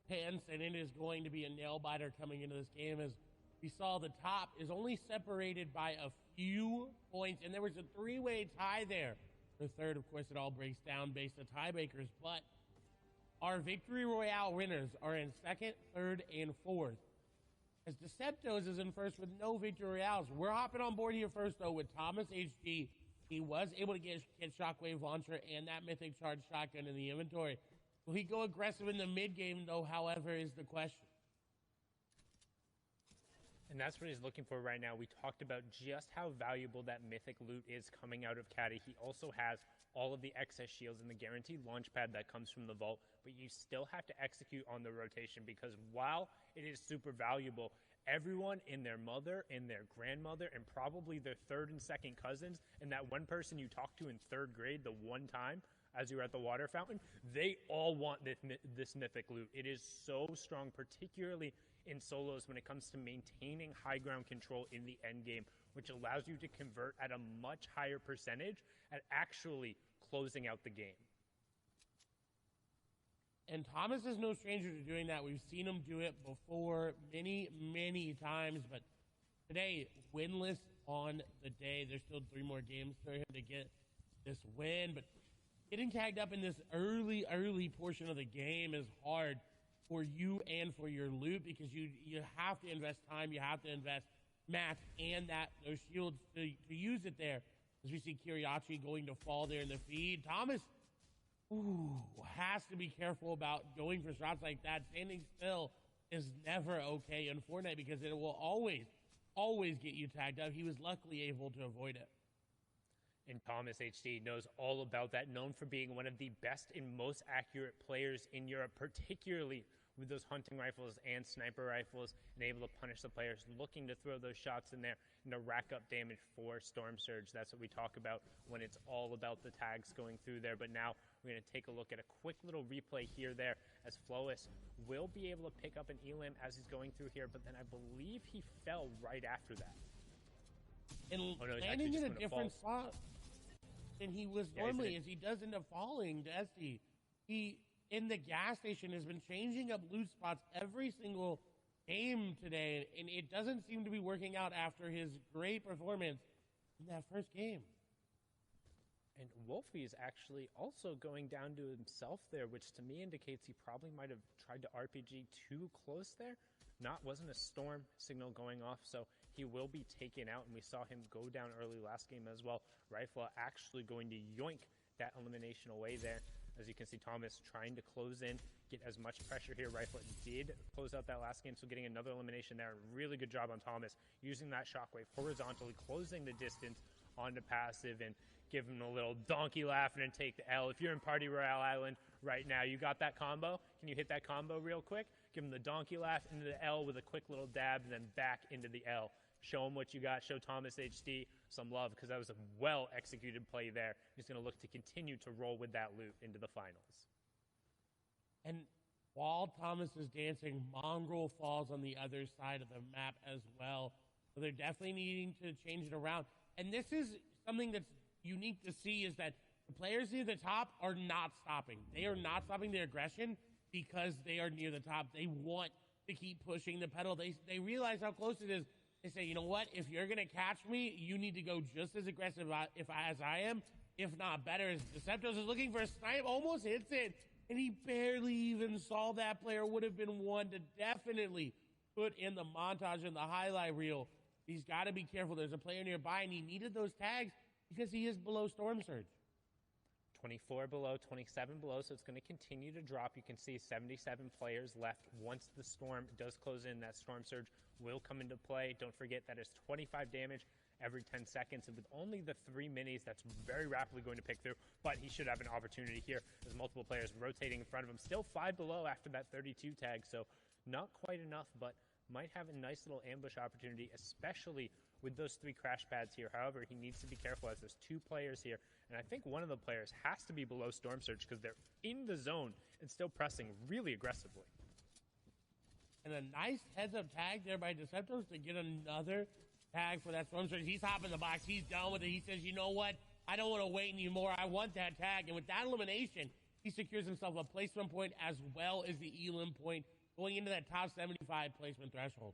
tense, and it is going to be a nail-biter coming into this game. As we saw, the top is only separated by a few points, and there was a 3-way tie there. The third, of course, it all breaks down based on tiebreakers, but our Victory Royale winners are in 2nd, 3rd, and 4th. As Deceptos is in 1st with no Victory Royales. We're hopping on board here first, though, with Thomas HG. He was able to get Shockwave Launcher and that Mythic Charge Shotgun in the inventory. Will he go aggressive in the mid-game, though, however, is the question. And that's what he's looking for right now. We talked about just how valuable that mythic loot is coming out of Caddy. He also has all of the excess shields and the guaranteed launch pad that comes from the vault, but you still have to execute on the rotation because while it is super valuable, everyone and their mother and their grandmother and probably their 3rd and 2nd cousins and that one person you talked to in 3rd grade the one time as you were at the water fountain, they all want this mythic loot. It is so strong, particularly in solos when it comes to maintaining high ground control in the end game, which allows you to convert at a much higher percentage at actually closing out the game. And Thomas is no stranger to doing that. We've seen him do it before many, many times, but today, winless on the day. There's still 3 more games for him to get this win, but getting tagged up in this early portion of the game is hard for you and for your loot because you have to invest time, you have to invest mats and those shields to use it there. As we see Kiriachi going to fall there in the feed. Thomas has to be careful about going for shots like that. Standing still is never okay in Fortnite because it will always get you tagged up. He was luckily able to avoid it. And Thomas HD knows all about that, known for being one of the best and most accurate players in Europe, particularly with those hunting rifles and sniper rifles, and able to punish the players looking to throw those shots in there and to rack up damage for Storm Surge. That's what we talk about when it's all about the tags going through there. But now we're going to take a look at a quick little replay here there as Flois will be able to pick up an Elam as he's going through here, but then I believe he fell right after that. And landing in a different spot than he was normally, as he does end up falling to SD. He, in the gas station, has been changing up loot spots every single game today, and it doesn't seem to be working out after his great performance in that first game. And Wolfie is actually also going down to himself there, which to me indicates he probably might have tried to RPG too close there. Wasn't a storm signal going off, so he will be taken out, and we saw him go down early last game as well. Rifle actually going to yoink that elimination away there. As you can see, Thomas trying to close in, get as much pressure here. Rifle did close out that last game, so getting another elimination there. Really good job on Thomas, using that shockwave horizontally, closing the distance onto passive, and give him a little donkey laughing and take the L. If you're in Party Royale Island right now, you got that combo? Can you hit that combo real quick? Give him the donkey laugh into the L with a quick little dab, and then back into the L. Show him what you got. Show Thomas HD some love, because that was a well-executed play there. He's going to look to continue to roll with that loot into the finals. And while Thomas is dancing, Mongrel falls on the other side of the map as well. So they're definitely needing to change it around. And this is something that's unique to see, is that the players near the top are not stopping. They are not stopping their aggression because they are near the top. They want to keep pushing the pedal. They realize how close it is. They say, you know what? If you're going to catch me, you need to go just as aggressive as I am, if not better. As Deceptos is looking for a snipe, almost hits it, and he barely even saw that player. Would have been one to definitely put in the montage and the highlight reel He's got to be careful. There's a player nearby, and he needed those tags because he is below Storm Surge. 24 below, 27 below, so it's going to continue to drop. You can see 77 players left. Once the storm does close in, that Storm Surge will come into play. Don't forget that is 25 damage every 10 seconds. And with only the 3 minis, that's very rapidly going to pick through. But he should have an opportunity here. There's multiple players rotating in front of him. Still 5 below after that 32 tag, so not quite enough, but might have a nice little ambush opportunity, especially with those 3 crash pads here. However, he needs to be careful as there's 2 players here, and I think one of the players has to be below Storm Surge because they're in the zone and still pressing really aggressively. And a nice heads-up tag there by Deceptos to get another tag for that Storm Surge. He's hopping the box. He's done with it. He says, you know what? I don't want to wait anymore. I want that tag. And with that elimination, he secures himself a placement point as well as the elim point going into that top 75 placement threshold.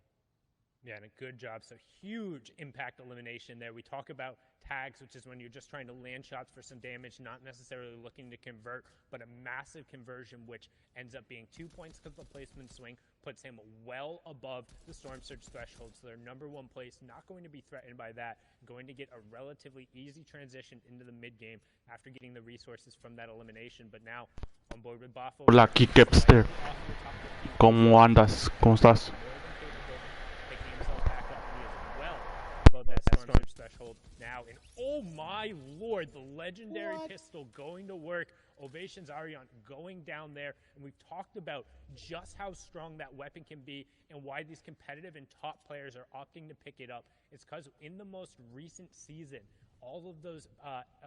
Yeah, and a good job. So huge impact elimination there. We talk about tags, which is when you're just trying to land shots for some damage, not necessarily looking to convert, but a massive conversion, which ends up being 2 points because the placement swing puts him well above the Storm Surge threshold. So their number 1 place, not going to be threatened by that, going to get a relatively easy transition into the mid game after getting the resources from that elimination. But now on board with Bafo. Hola, Kikepster. ¿Cómo andas? ¿Cómo estás? That Storm Surge threshold now, and oh my lord, the legendary pistol going to work. Ovations Arion going down there, and we've talked about just how strong that weapon can be and why these competitive and top players are opting to pick it up. It's because in the most recent season, all of those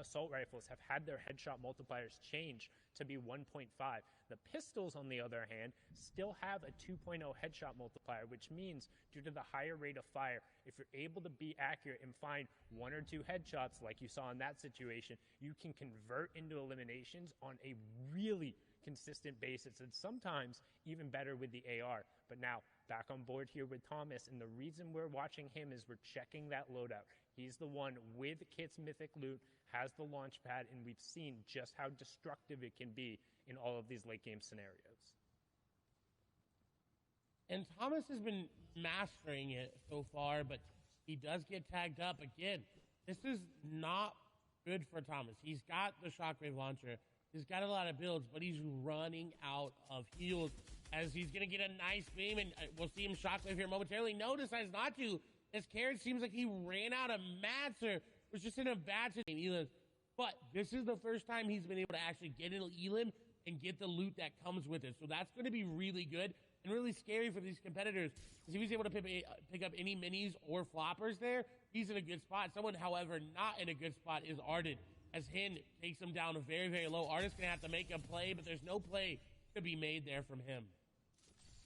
assault rifles have had their headshot multipliers change to be 1.5. The pistols, on the other hand, still have a 2.0 headshot multiplier, which means due to the higher rate of fire, if you're able to be accurate and find 1 or 2 headshots like you saw in that situation, you can convert into eliminations on a really consistent basis, and sometimes even better with the AR. But now, back on board here with Thomas, and the reason we're watching him is we're checking that loadout. He's the one with Kit's Mythic Loot, has the launch pad, and we've seen just how destructive it can be in all of these late game scenarios. And Thomas has been mastering it so far, but he does get tagged up again. This is not good for Thomas. He's got the Shockwave launcher. He's got a lot of builds, but he's running out of heals as he's going to get a nice beam, and we'll see him Shockwave here momentarily. No, decides not to. As Carrot seems like he ran out of mats or was just in a bad situation. But this is the first time he's been able to actually get an elim and get the loot that comes with it. So that's going to be really good and really scary for these competitors. Because if he's able to pick up any minis or floppers there, he's in a good spot. Someone, however, not in a good spot is Arden. As Hin takes him down very, very low. Arden's going to have to make a play, but there's no play to be made there from him.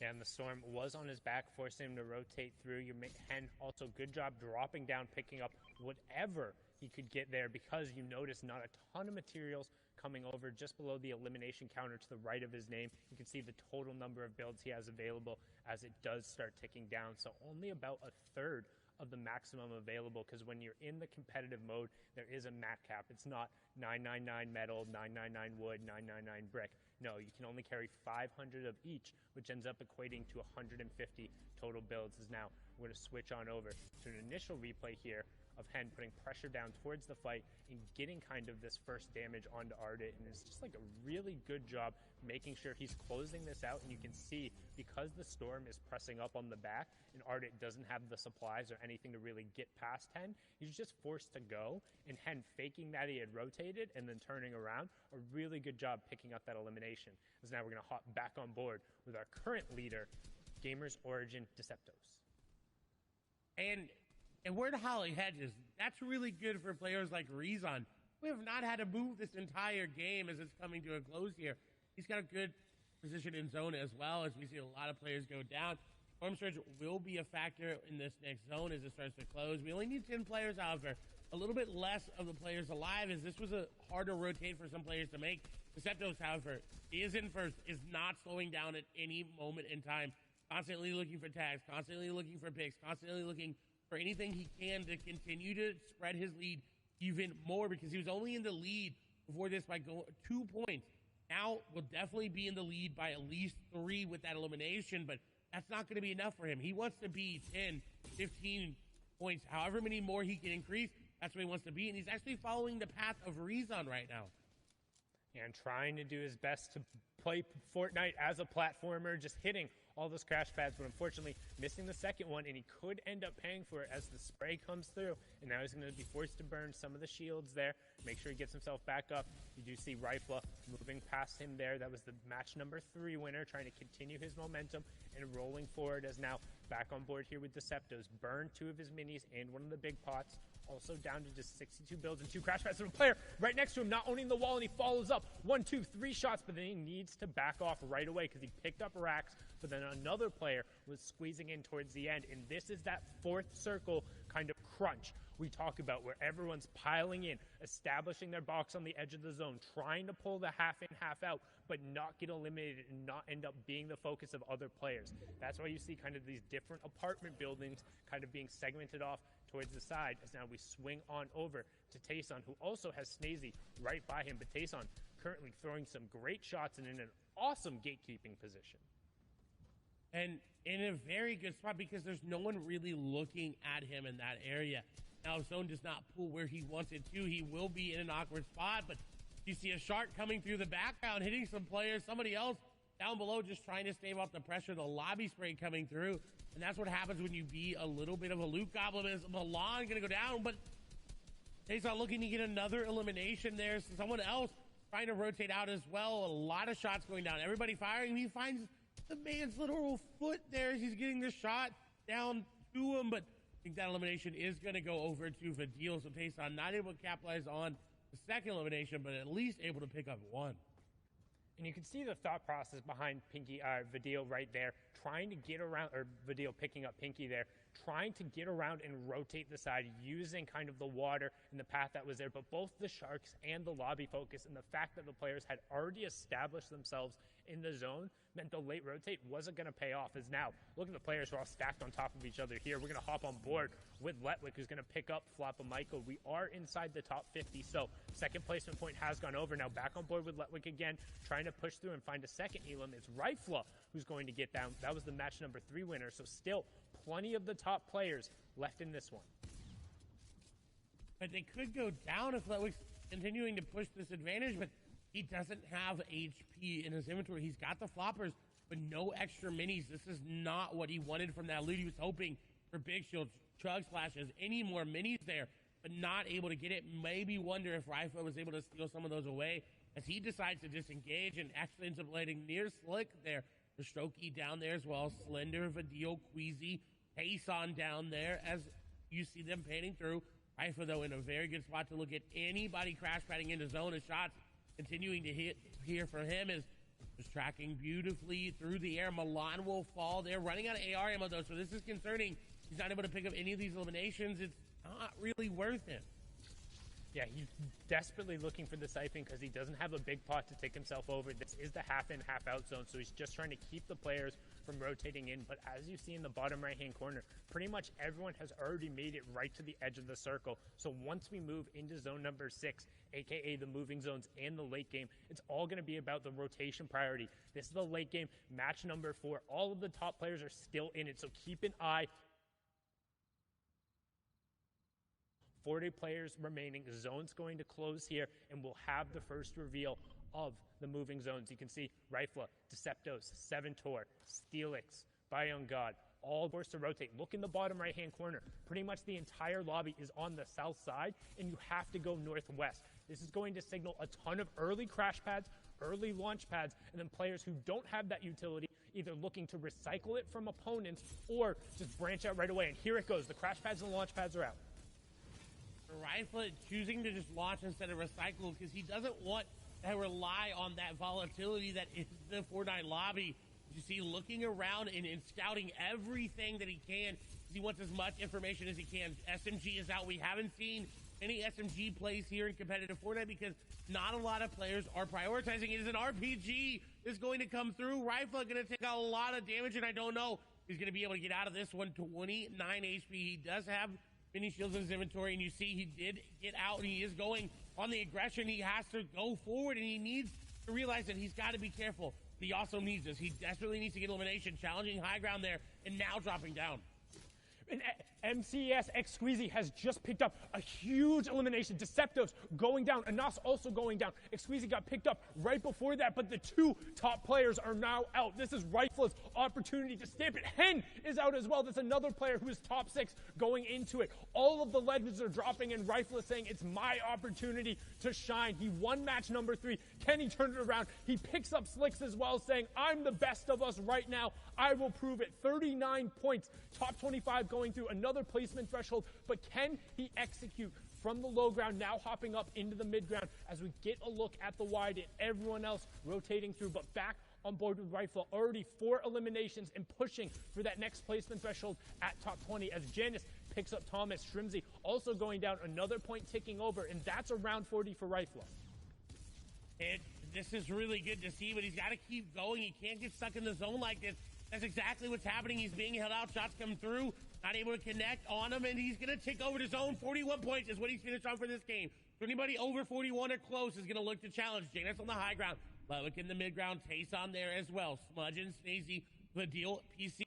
Yeah, and the storm was on his back, forcing him to rotate through. Hen also good job dropping down, picking up whatever he could get there, because you notice not a ton of materials coming over just below the elimination counter to the right of his name. You can see the total number of builds he has available as it does start ticking down. So only about a third of the maximum available, because when you're in the competitive mode, there is a mat cap. It's not 999 metal, 999 wood, 999 brick. No, you can only carry 500 of each, which ends up equating to 150 total builds. As now we're going to switch on over to an initial replay here of Hen putting pressure down towards the fight and getting kind of this first damage onto Ardit, and it's just like a really good job making sure he's closing this out. And you can see, because the storm is pressing up on the back and Ardit doesn't have the supplies or anything to really get past Hen, he's just forced to go, and Hen faking that he had rotated and then turning around, a really good job picking up that elimination. As now we're going to hop back on board with our current leader, Gamers Origin Deceptos. And where to Holly Hedges, that's really good for players like Rezon. We have not had to move this entire game as it's coming to a close here. He's got a good position in zone as well, as we see a lot of players go down. Storm Surge will be a factor in this next zone as it starts to close. We only need 10 players, however. A little bit less of the players alive, as this was a harder rotate for some players to make. Deceptos, however, is in first, is not slowing down at any moment in time. Constantly looking for tags, constantly looking for picks, constantly looking for anything he can to continue to spread his lead even more, because he was only in the lead before this by 2 points. Now will definitely be in the lead by at least 3 with that elimination, but that's not going to be enough for him. He wants to be 10, 15 points. However many more he can increase, that's where he wants to be. And he's actually following the path of Rezon right now. And trying to do his best to play Fortnite as a platformer, just hitting all those crash pads, but unfortunately missing the second one, and he could end up paying for it as the spray comes through. And now he's going to be forced to burn some of the shields there, make sure he gets himself back up. You do see Rifla moving past him there. That was the match number 3 winner, trying to continue his momentum and rolling forward as now back on board here with Deceptos. Burned 2 of his minis and one of the big pots. Also down to just 62 builds and 2 crash pads. So a player right next to him not owning the wall, and he follows up 1, 2, 3 shots, but then he needs to back off right away because he picked up racks, but then another player was squeezing in towards the end. And this is that 4th circle kind of crunch we talk about, where everyone's piling in, establishing their box on the edge of the zone, trying to pull the half in, half out, but not get eliminated and not end up being the focus of other players. That's why you see kind of these different apartment buildings kind of being segmented off towards the side, as now we swing on over to Tayson, who also has Snazy right by him. But Tayson currently throwing some great shots and in an awesome gatekeeping position. And in a very good spot because there's no one really looking at him in that area. Now, if Zone does not pull where he wants it to, he will be in an awkward spot. But you see a shark coming through the background, hitting some players, somebody else down below just trying to stave off the pressure, the lobby spray coming through. And that's what happens when you be a little bit of a loot goblin. Is Milan going to go down, but Tayson looking to get another elimination there. So someone else trying to rotate out as well. A lot of shots going down. Everybody firing. He finds the man's literal foot there as he's getting the shot down to him, but I think that elimination is going to go over to Vadil. So Tayson not able to capitalize on the second elimination, but at least able to pick up 1. And you can see the thought process behind Vadil right there, trying to get around, or Vadil picking up Pinky there, trying to get around and rotate the side using kind of the water and the path that was there. But both the Sharks and the lobby focus and the fact that the players had already established themselves in the zone meant the late rotate wasn't going to pay off. As now, look at the players who are all stacked on top of each other here. We're going to hop on board with Letwick, who's going to pick up Floppa Michael. We are inside the top 50, so second placement point has gone over. Now back on board with Letwick again, trying to push through and find a second Elam. It's Rifla who's going to get down. That was the match number 3 winner, so still plenty of the top players left in this one. But they could go down if Letwick's continuing to push this advantage, but he doesn't have HP in his inventory. He's got the floppers, but no extra minis. This is not what he wanted from that loot. He was hoping for big shields, chug splashes, any more minis there, but not able to get it. Maybe wonder if Rifle was able to steal some of those away as he decides to disengage and actually ends up landing near Slick there. The Strokey down there as well. Slender, Vadil, Queasy, Tayson down there as you see them panning through. Rifle, though, in a very good spot to look at anybody crash padding into zone of shots. Continuing to hit here for him is just tracking beautifully through the air. Milan will fall there, running out of AR ammo though, so this is concerning. He's not able to pick up any of these eliminations. It's not really worth it. Yeah, he's desperately looking for the siphoning because he doesn't have a big pot to take himself over. This is the half in, half out zone, so he's just trying to keep the players from rotating in. But as you see in the bottom right-hand corner, pretty much everyone has already made it right to the edge of the circle. So once we move into zone number 6, aka the moving zones and the late game, it's all going to be about the rotation priority. This is the late game, match number 4. All of the top players are still in it, so keep an eye. 40 players remaining. Zone's going to close here, and we'll have the first reveal of the moving zones. You can see Rifla, Deceptos, Seventor, Steelix, Bion God, all forced to rotate. Look in the bottom right-hand corner. Pretty much the entire lobby is on the south side, and you have to go northwest. This is going to signal a ton of early crash pads, early launch pads, and then players who don't have that utility either looking to recycle it from opponents or just branch out right away. And here it goes. The crash pads and the launch pads are out. Rifle choosing to just launch instead of recycle because he doesn't want to rely on that volatility that is the Fortnite lobby. You see, looking around and scouting everything that he can. He wants as much information as he can. SMG is out. We haven't seen any SMG plays here in competitive Fortnite because not a lot of players are prioritizing it. As an RPG is going to come through. Rifle going to take a lot of damage, and I don't know if he's going to be able to get out of this one. 29 HP. He does have mini shields in his inventory, and you see he did get out, and he is going on the aggression. He has to go forward, and he needs to realize that he's got to be careful. He also needs this. He desperately needs to get elimination, challenging high ground there, and now dropping down. MCS X Squeezy has just picked up a huge elimination. Deceptos going down. Anas also going down. X Squeezy got picked up right before that, but the two top players are now out. This is Rifla's opportunity to stamp it. Hen is out as well. That's another player who is top 6 going into it. All of the legends are dropping, and Rifla saying it's my opportunity to shine. He won match number 3. Kenny turned it around. He picks up Slicks as well, saying, I'm the best of us right now. I will prove it. 39 points. Top 25 going through another placement threshold, but can he execute from the low ground, now hopping up into the mid ground as we get a look at the wide and everyone else rotating through, but back on board with Rifle. Already 4 eliminations and pushing for that next placement threshold at top 20 as Janice picks up Thomas. Shrimsy also going down, another point ticking over, and that's around 40 for Rifle. This is really good to see, but he's got to keep going. He can't get stuck in the zone like this. That's exactly what's happening. He's being held out. Shots come through. Not able to connect on him, and he's going to tick over the zone. 41 points is what he's finished on for this game. So anybody over 41 or close is going to look to challenge. Janus on the high ground. Look in the mid ground. Taste on there as well. Smudge and Sneezy. The deal. PC.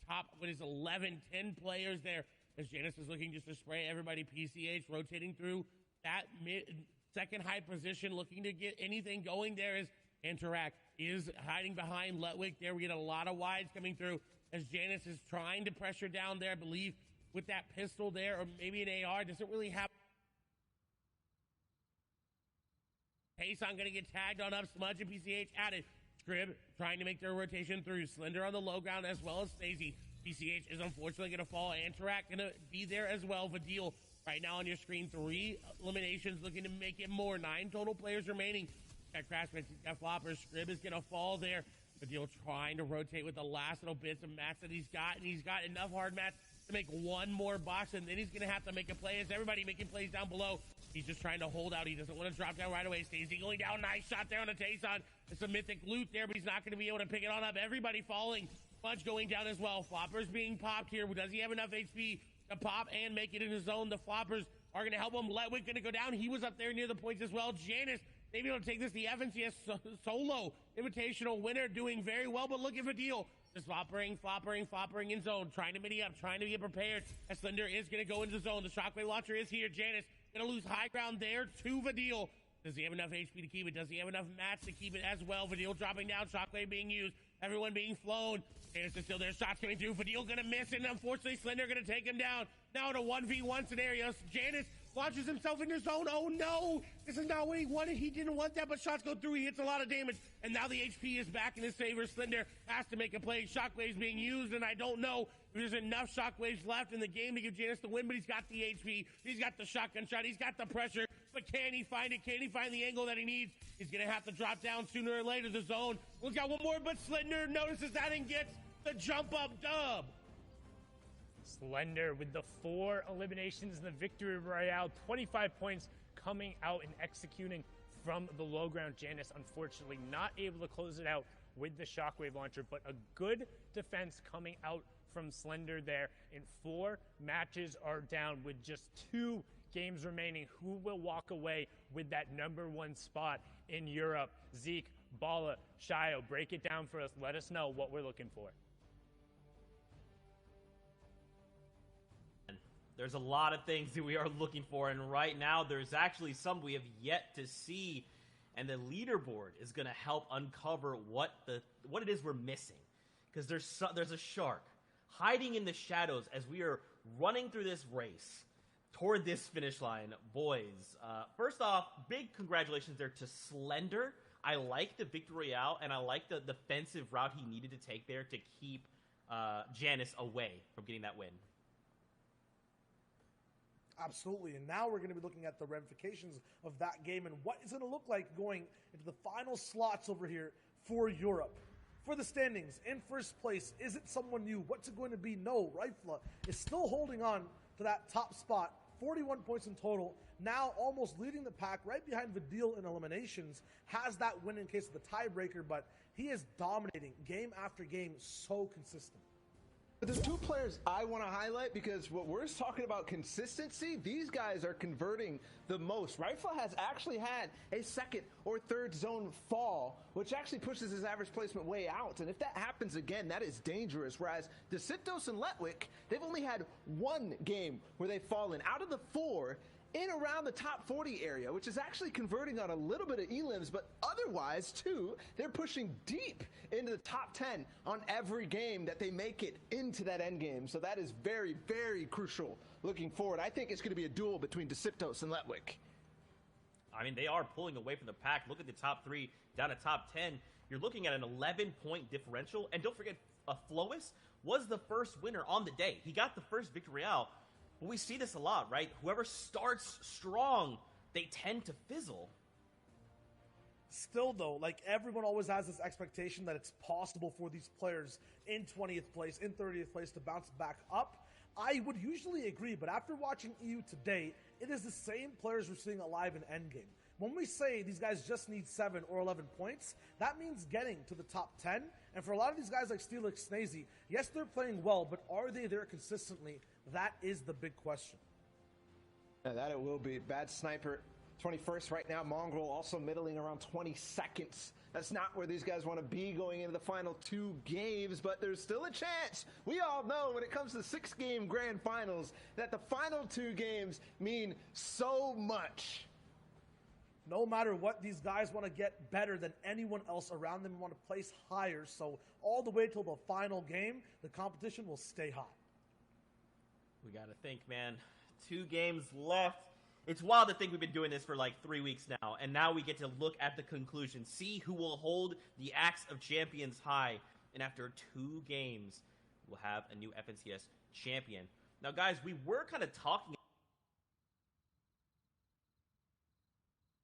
Top, 11, 10 players there. As Janus is looking just to spray everybody. PCH rotating through that second high position, looking to get anything going there as Interact is hiding behind Letwick there. We get a lot of wides coming through as Janice is trying to pressure down there. I believe with that pistol there, or maybe an AR, doesn't really have. Payson going to get tagged on up. Smudge and PCH added. Scrib trying to make their rotation through. Slender on the low ground as well as Stacey. PCH is unfortunately going to fall. Interact going to be there as well. Vadil right now on your screen. 3 eliminations, looking to make it more. 9 total players remaining. Got Craftsman, got Floppers. Scrib is going to fall there. Vadil trying to rotate with the last little bits of mats that he's got, and he's got enough hard mats to make one more box, and then he's going to have to make a play. As everybody making plays down below, he's just trying to hold out. He doesn't want to drop down right away. Stacey going down. Nice shot there on the Tayson. It's a mythic loot there, but he's not going to be able to pick it on up. Everybody falling. Fudge going down as well. Floppers being popped here. Does he have enough HP to pop and make it in his zone? The Floppers are going to help him. Letwick going to go down. He was up there near the points as well. Janice maybe able to take this. The FNCS solo invitational winner doing very well, but look at Vadil. Just floppering in zone, trying to mini up, trying to get prepared. As Slender is going to go into zone. The shockwave launcher is here. Janice going to lose high ground there to Vadil. Does he have enough HP to keep it? Does he have enough mats to keep it as well? Vadil dropping down, shockwave being used, everyone being flown. Janice is still there, shots coming through. Vadil going to miss, and unfortunately Slender going to take him down. Now in a 1v1 scenario, Janice launches himself into zone. Oh no, this is not what he wanted. He didn't want that, but shots go through. He hits a lot of damage, and now the HP is back in his favor. Slender has to make a play. Shockwaves being used, and I don't know if there's enough shockwaves left in the game to give Janus the win, but he's got the HP. He's got the shotgun shot. He's got the pressure, but can he find it? Can he find the angle that he needs? He's going to have to drop down sooner or later. The zone. We've got one more, but Slender notices that and gets the jump up dub. Slender with the 4 eliminations in the victory royale, 25 points coming out and executing from the low ground. Janice unfortunately not able to close it out with the shockwave launcher, but a good defense coming out from Slender there. And 4 matches are down with just 2 games remaining. Who will walk away with that #1 spot in Europe? Zeke, Bala, Shio, break it down for us. Let us know what we're looking for. There's a lot of things that we are looking for, and right now there's actually some we have yet to see, and the leaderboard is going to help uncover what it is we're missing, because there's a shark hiding in the shadows as we are running through this race toward this finish line. Boys, first off, big congratulations there to Slender. I like the victory royale, and I like the defensive route he needed to take there to keep Janice away from getting that win. Absolutely, and now we're going to be looking at the ramifications of that game and what it's going to look like going into the final slots over here for Europe. For the standings, in first place, is it someone new? What's it going to be? No, Rifla is still holding on to that top spot, 41 points in total, now almost leading the pack, right behind Vadil in eliminations, has that win in case of the tiebreaker, but he is dominating game after game, so consistent. But there's two players I want to highlight because what we're talking about consistency, these guys are converting the most. Rifle has actually had a second or third zone fall, which actually pushes his average placement way out. And if that happens again, that is dangerous. Whereas DeSiptos and Letwick, they've only had one game where they've fallen out of the 4 in around the top 40 area, which is actually converting on a little bit of elims, but otherwise, too, they're pushing deep into the top 10 on every game that they make it into that end game. So that is very, very crucial looking forward. I think it's going to be a duel between DeSiptos and Letwick. I mean, they are pulling away from the pack. Look at the top 3 down to top 10. You're looking at an 11-point differential. And don't forget, Flois was the first winner on the day. He got the first victory out. But we see this a lot, right? Whoever starts strong, they tend to fizzle. Still, though, like, everyone always has this expectation that it's possible for these players in 20th place, in 30th place to bounce back up. I would usually agree, but after watching EU today, it is the same players we're seeing alive in Endgame. When we say these guys just need 7 or 11 points, that means getting to the top 10. And for a lot of these guys like Steelix Snazy, yes, they're playing well, but are they there consistently? That is the big question. Yeah, that it will be. Bad Sniper, 21st right now. Mongrel also middling around 22nd. That's not where these guys want to be going into the final 2 games, but there's still a chance. We all know when it comes to 6-game grand finals that the final 2 games mean so much. No matter what, these guys want to get better than anyone else around them and want to place higher. So all the way till the final game, the competition will stay hot. We got to think, man. 2 games left. It's wild to think we've been doing this for like 3 weeks now, and now we get to look at the conclusion, see who will hold the Axe of Champions high, and after 2 games, we'll have a new FNCS champion. Now, guys, we were kind of talking,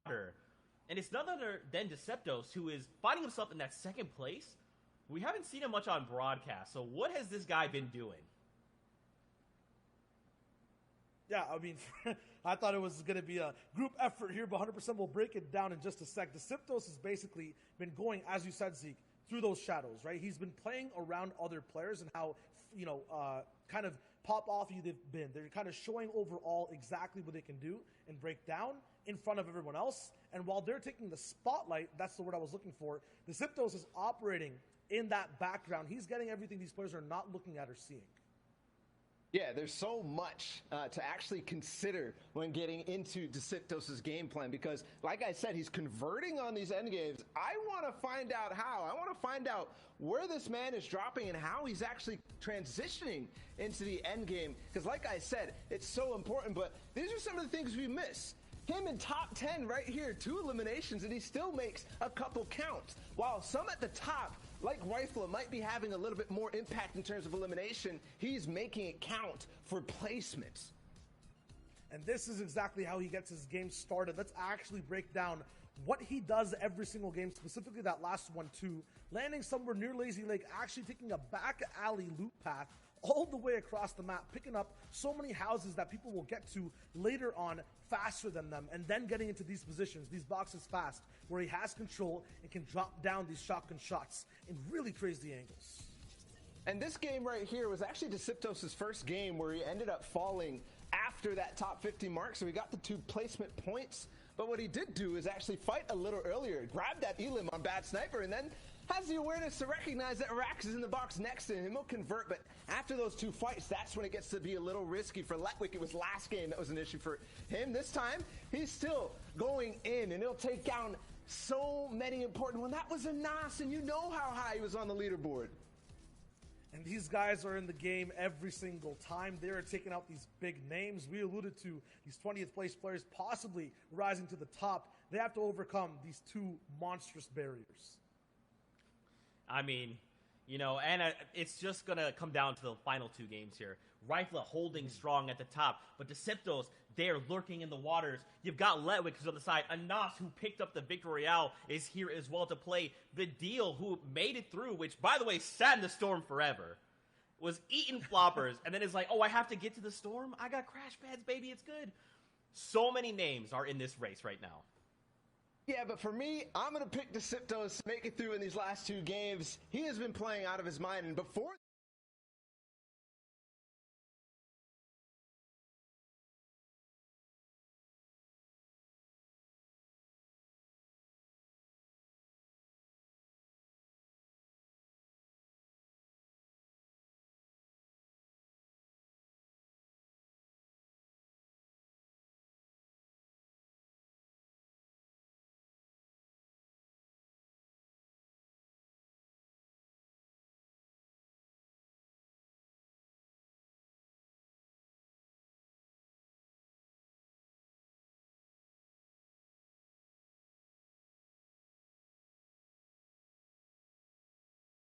and it's none other than DeSiptos, who is finding himself in that 2nd place. We haven't seen him much on broadcast, so what has this guy been doing? Yeah, I mean, I thought it was going to be a group effort here, but 100% we'll break it down in just a sec. DeSiptos has basically been going, as you said, Zeke, through those shadows, right? He's been playing around other players and how, kind of pop-offy they've been. They're kind of showing overall exactly what they can do and break down in front of everyone else. And while they're taking the spotlight, that's the word I was looking for, DeSiptos is operating in that background. He's getting everything these players are not looking at or seeing. Yeah, there's so much to actually consider when getting into DeSiptos' game plan because, like I said, he's converting on these end games. I want to find out how. I want to find out where this man is dropping and how he's actually transitioning into the end game because, like I said, it's so important, but these are some of the things we miss. Him in top 10 right here, 2 eliminations, and he still makes a couple count. While some at the top, like Rifle, might be having a little bit more impact in terms of elimination, he's making it count for placement. And this is exactly how he gets his game started. Let's actually break down what he does every single game, specifically that last one too. Landing somewhere near Lazy Lake, actually taking a back alley loop path all the way across the map, picking up so many houses that people will get to later on faster than them, and then getting into these positions, these boxes fast, where he has control and can drop down these shotgun shots in really crazy angles. And this game right here was actually DeSiptos' first game where he ended up falling after that top 50 mark, so he got the 2 placement points. But what he did do is actually fight a little earlier, grab that elim on Bad Sniper, and then has the awareness to recognize that Rax is in the box next to him. He'll convert, but after those 2 fights, that's when it gets to be a little risky for Letwick. It was last game that was an issue for him. This time, he's still going in, and he'll take down so many important ones. That was a Nas, and you know how high he was on the leaderboard. And these guys are in the game every single time. They are taking out these big names. We alluded to these 20th place players possibly rising to the top. They have to overcome these 2 monstrous barriers. I mean, and it's just going to come down to the final 2 games here. Rifle holding strong at the top, but DeSiptos, they're lurking in the waters. You've got Letwick, who's on the side. Anas, who picked up the Victory Royale, is here as well to play. The Deal, who made it through, which, by the way, sat in the storm forever, was eating floppers, and then is like, oh, I have to get to the storm? I got crash pads, baby, it's good. So many names are in this race right now. Yeah, but for me, I'm going to pick DeSiptos to make it through in these last 2 games. He has been playing out of his mind, and before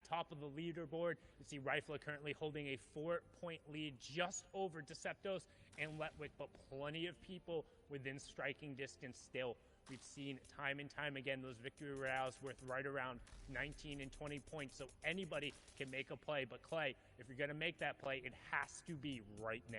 top of the leaderboard. You see Rifle currently holding a 4-point lead just over Deceptos and Letwick, but plenty of people within striking distance still. We've seen time and time again those victory royales worth right around 19 and 20 points, so anybody can make a play. But Clay, if you're going to make that play, it has to be right now.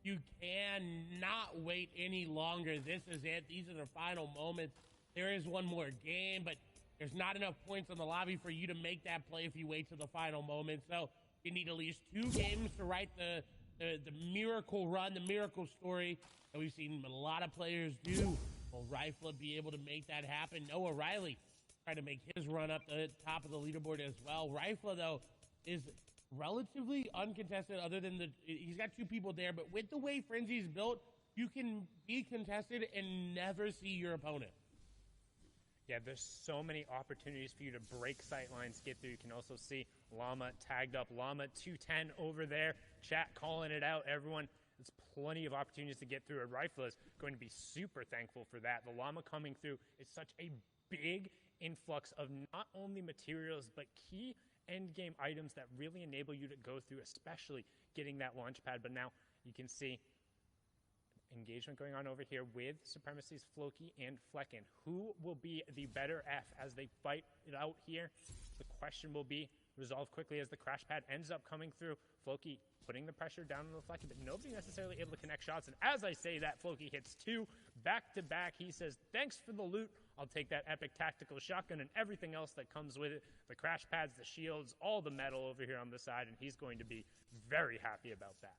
You cannot wait any longer. This is it. These are the final moments. There is one more game, but there's not enough points on the lobby for you to make that play if you wait to the final moment. So you need at least 2 games to write the miracle run, the miracle story that we've seen a lot of players do. Will Rifle be able to make that happen? Noah Riley trying to make his run up the top of the leaderboard as well. Rifle, though, is relatively uncontested other than he's got 2 people there, but with the way Frenzy's built, you can be contested and never see your opponent. Yeah, there's so many opportunities for you to break sight lines, get through. You can also see Llama tagged up. Llama 210 over there. Chat calling it out. Everyone, there's plenty of opportunities to get through. A Rifle is going to be super thankful for that. The Llama coming through is such a big influx of not only materials, but key end game items that really enable you to go through, especially getting that launch pad. But now you can see engagement going on over here with Supremacy's Floki and Flecken. Who will be the better F as they fight it out here? The question will be resolved quickly as the crash pad ends up coming through. Floki putting the pressure down on the Flecken, but nobody necessarily able to connect shots. And as I say that, Floki hits 2 back-to-back. He says, thanks for the loot. I'll take that epic tactical shotgun and everything else that comes with it. The crash pads, the shields, all the metal over here on the side, and he's going to be very happy about that.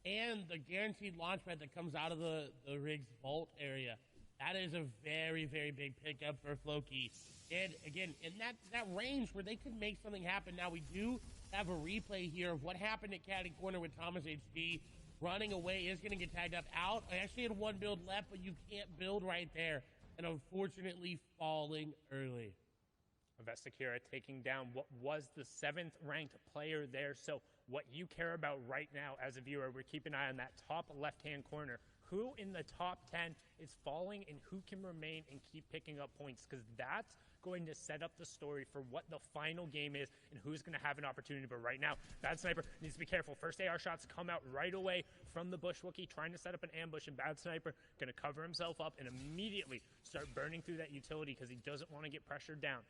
And the guaranteed launch pad that comes out of the rig's vault area. That is a very, very big pickup for Floki. And again, in that range where they could make something happen. Now we do have a replay here of what happened at Caddy Corner with Thomas HD. Running away is going to get tagged up out. I actually had 1 build left, but you can't build right there. And unfortunately falling early. Vestakira taking down what was the 7th ranked player there. So what you care about right now as a viewer, we're keeping an eye on that top left-hand corner. Who in the top 10 is falling and who can remain and keep picking up points, because that's going to set up the story for what the final game is and who's going to have an opportunity. But right now, Bad Sniper needs to be careful. First AR shots come out right away from the bush Wookiee, trying to set up an ambush, and Bad Sniper going to cover himself up and immediately start burning through that utility because he doesn't want to get pressured down.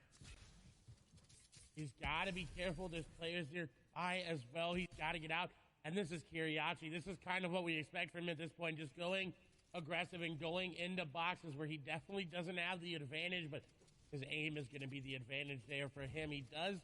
He's got to be careful. There's players nearby as well. He's got to get out. And this is Kiriachi. This is kind of what we expect from him at this point, just going aggressive and going into boxes where he definitely doesn't have the advantage, but his aim is going to be the advantage there for him. He does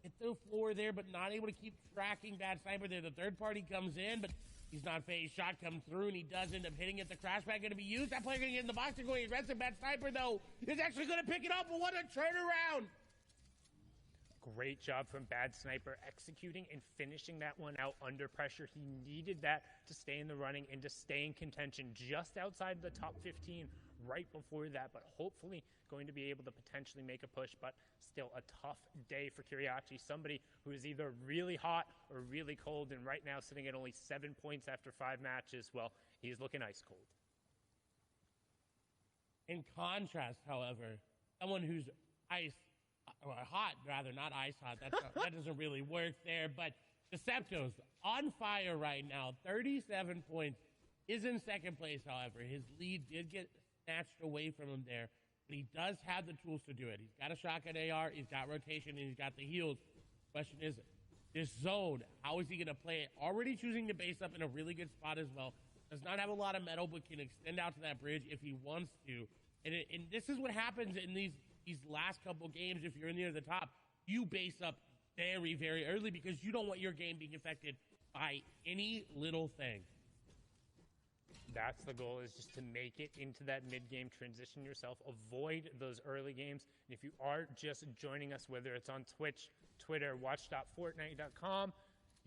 hit the floor there, but not able to keep tracking Bad Sniper there. The third party comes in, but he's not phased. Shot comes through, and he does end up hitting it. The crash pad going to be used. That player going to get in the box. They're going aggressive. Bad Sniper, though, is actually going to pick it up, but what a turnaround! Great job from Bad Sniper executing and finishing that one out under pressure. He needed that to stay in the running and to stay in contention just outside the top 15 right before that, but hopefully going to be able to potentially make a push. But still a tough day for Kiriachi, somebody who is either really hot or really cold, and right now sitting at only 7 points after 5 matches. Well, he's looking ice cold. In contrast, however, someone who's hot, rather, not ice hot. That doesn't really work there. But Deceptos on fire right now. 37 points. Is in second place, however. His lead did get snatched away from him there. But he does have the tools to do it. He's got a shotgun AR, he's got rotation, and he's got the heals. Question is, this zone, how is he going to play it? Already choosing to base up in a really good spot as well. Does not have a lot of metal, but can extend out to that bridge if he wants to. And this is what happens in these last couple games. If you're near the top, you base up very, very early because you don't want your game being affected by any little thing. That's the goal, is just to make it into that mid-game, transition yourself, avoid those early games. And if you are just joining us, whether it's on Twitch, Twitter, watch.fortnite.com,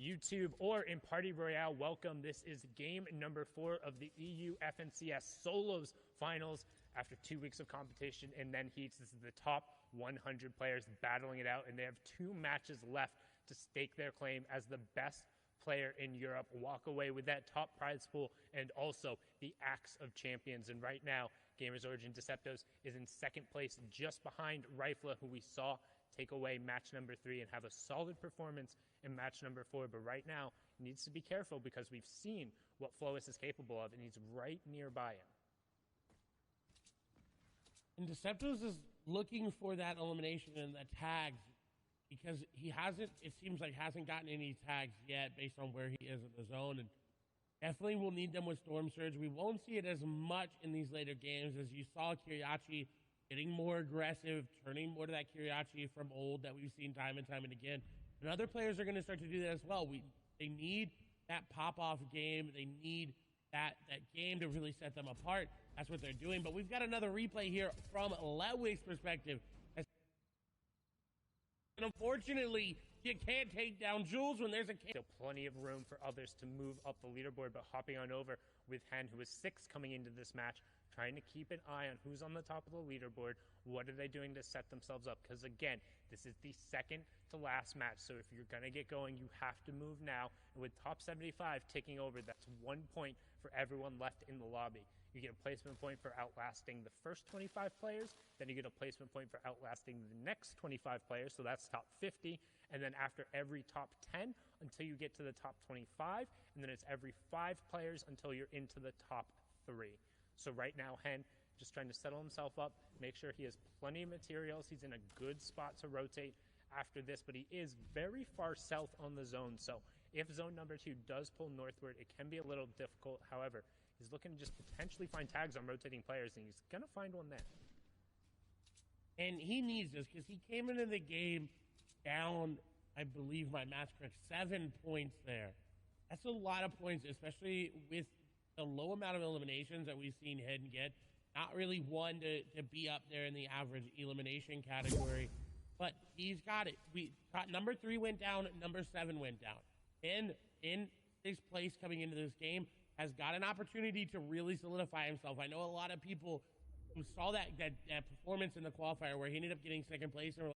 YouTube, or in Party Royale, welcome. This is game number 4 of the EU FNCS Solos Finals after 2 weeks of competition and then heats. This is the top 100 players battling it out, and they have 2 matches left to stake their claim as the best player in Europe, walk away with that top prize pool and also the Axe of Champions. And right now, Gamers Origin Deceptos is in second place, just behind Rifla, who we saw take away match number 3 and have a solid performance in match number 4. But right now, he needs to be careful because we've seen what Flois is capable of, and he's right nearby him. And Deceptos is looking for that elimination and the tags because he hasn't, it seems like, hasn't gotten any tags yet based on where he is in the zone. And definitely will need them with Storm Surge. We won't see it as much in these later games as you saw Kiriachi getting more aggressive, turning more to that Kiriachi from old that we've seen time and time and again. And other players are going to start to do that as well. They need that pop-off game. They need that game to really set them apart. That's what they're doing. But we've got another replay here from Ledwig's perspective. And unfortunately, you can't take down Jules when there's a case. Still plenty of room for others to move up the leaderboard, but hopping on over with Hen, who is 6 coming into this match, trying to keep an eye on who's on the top of the leaderboard. What are they doing to set themselves up? Because again, this is the second to last match, so if you're going to get going, you have to move now. And with top 75 ticking over, that's 1 point for everyone left in the lobby. You get a placement point for outlasting the first 25 players, then you get a placement point for outlasting the next 25 players, so that's top 50, and then after every top 10 until you get to the top 25, and then it's every 5 players until you're into the top 3. So right now, Hen just trying to settle himself up, make sure he has plenty of materials. He's in a good spot to rotate after this, but he is very far south on the zone. So if zone number 2 does pull northward, it can be a little difficult. However, he's looking to just potentially find tags on rotating players, and he's going to find one there. And he needs this because he came into the game down, I believe my math's correct, 7 points there. That's a lot of points, especially with the low amount of eliminations that we've seen Hen get. Not really one to be up there in the average elimination category, but he's got it. We got number 3 went down, number 7 went down. And in 6th place coming into this game has got an opportunity to really solidify himself. I know a lot of people who saw that performance in the qualifier where he ended up getting 2nd place and were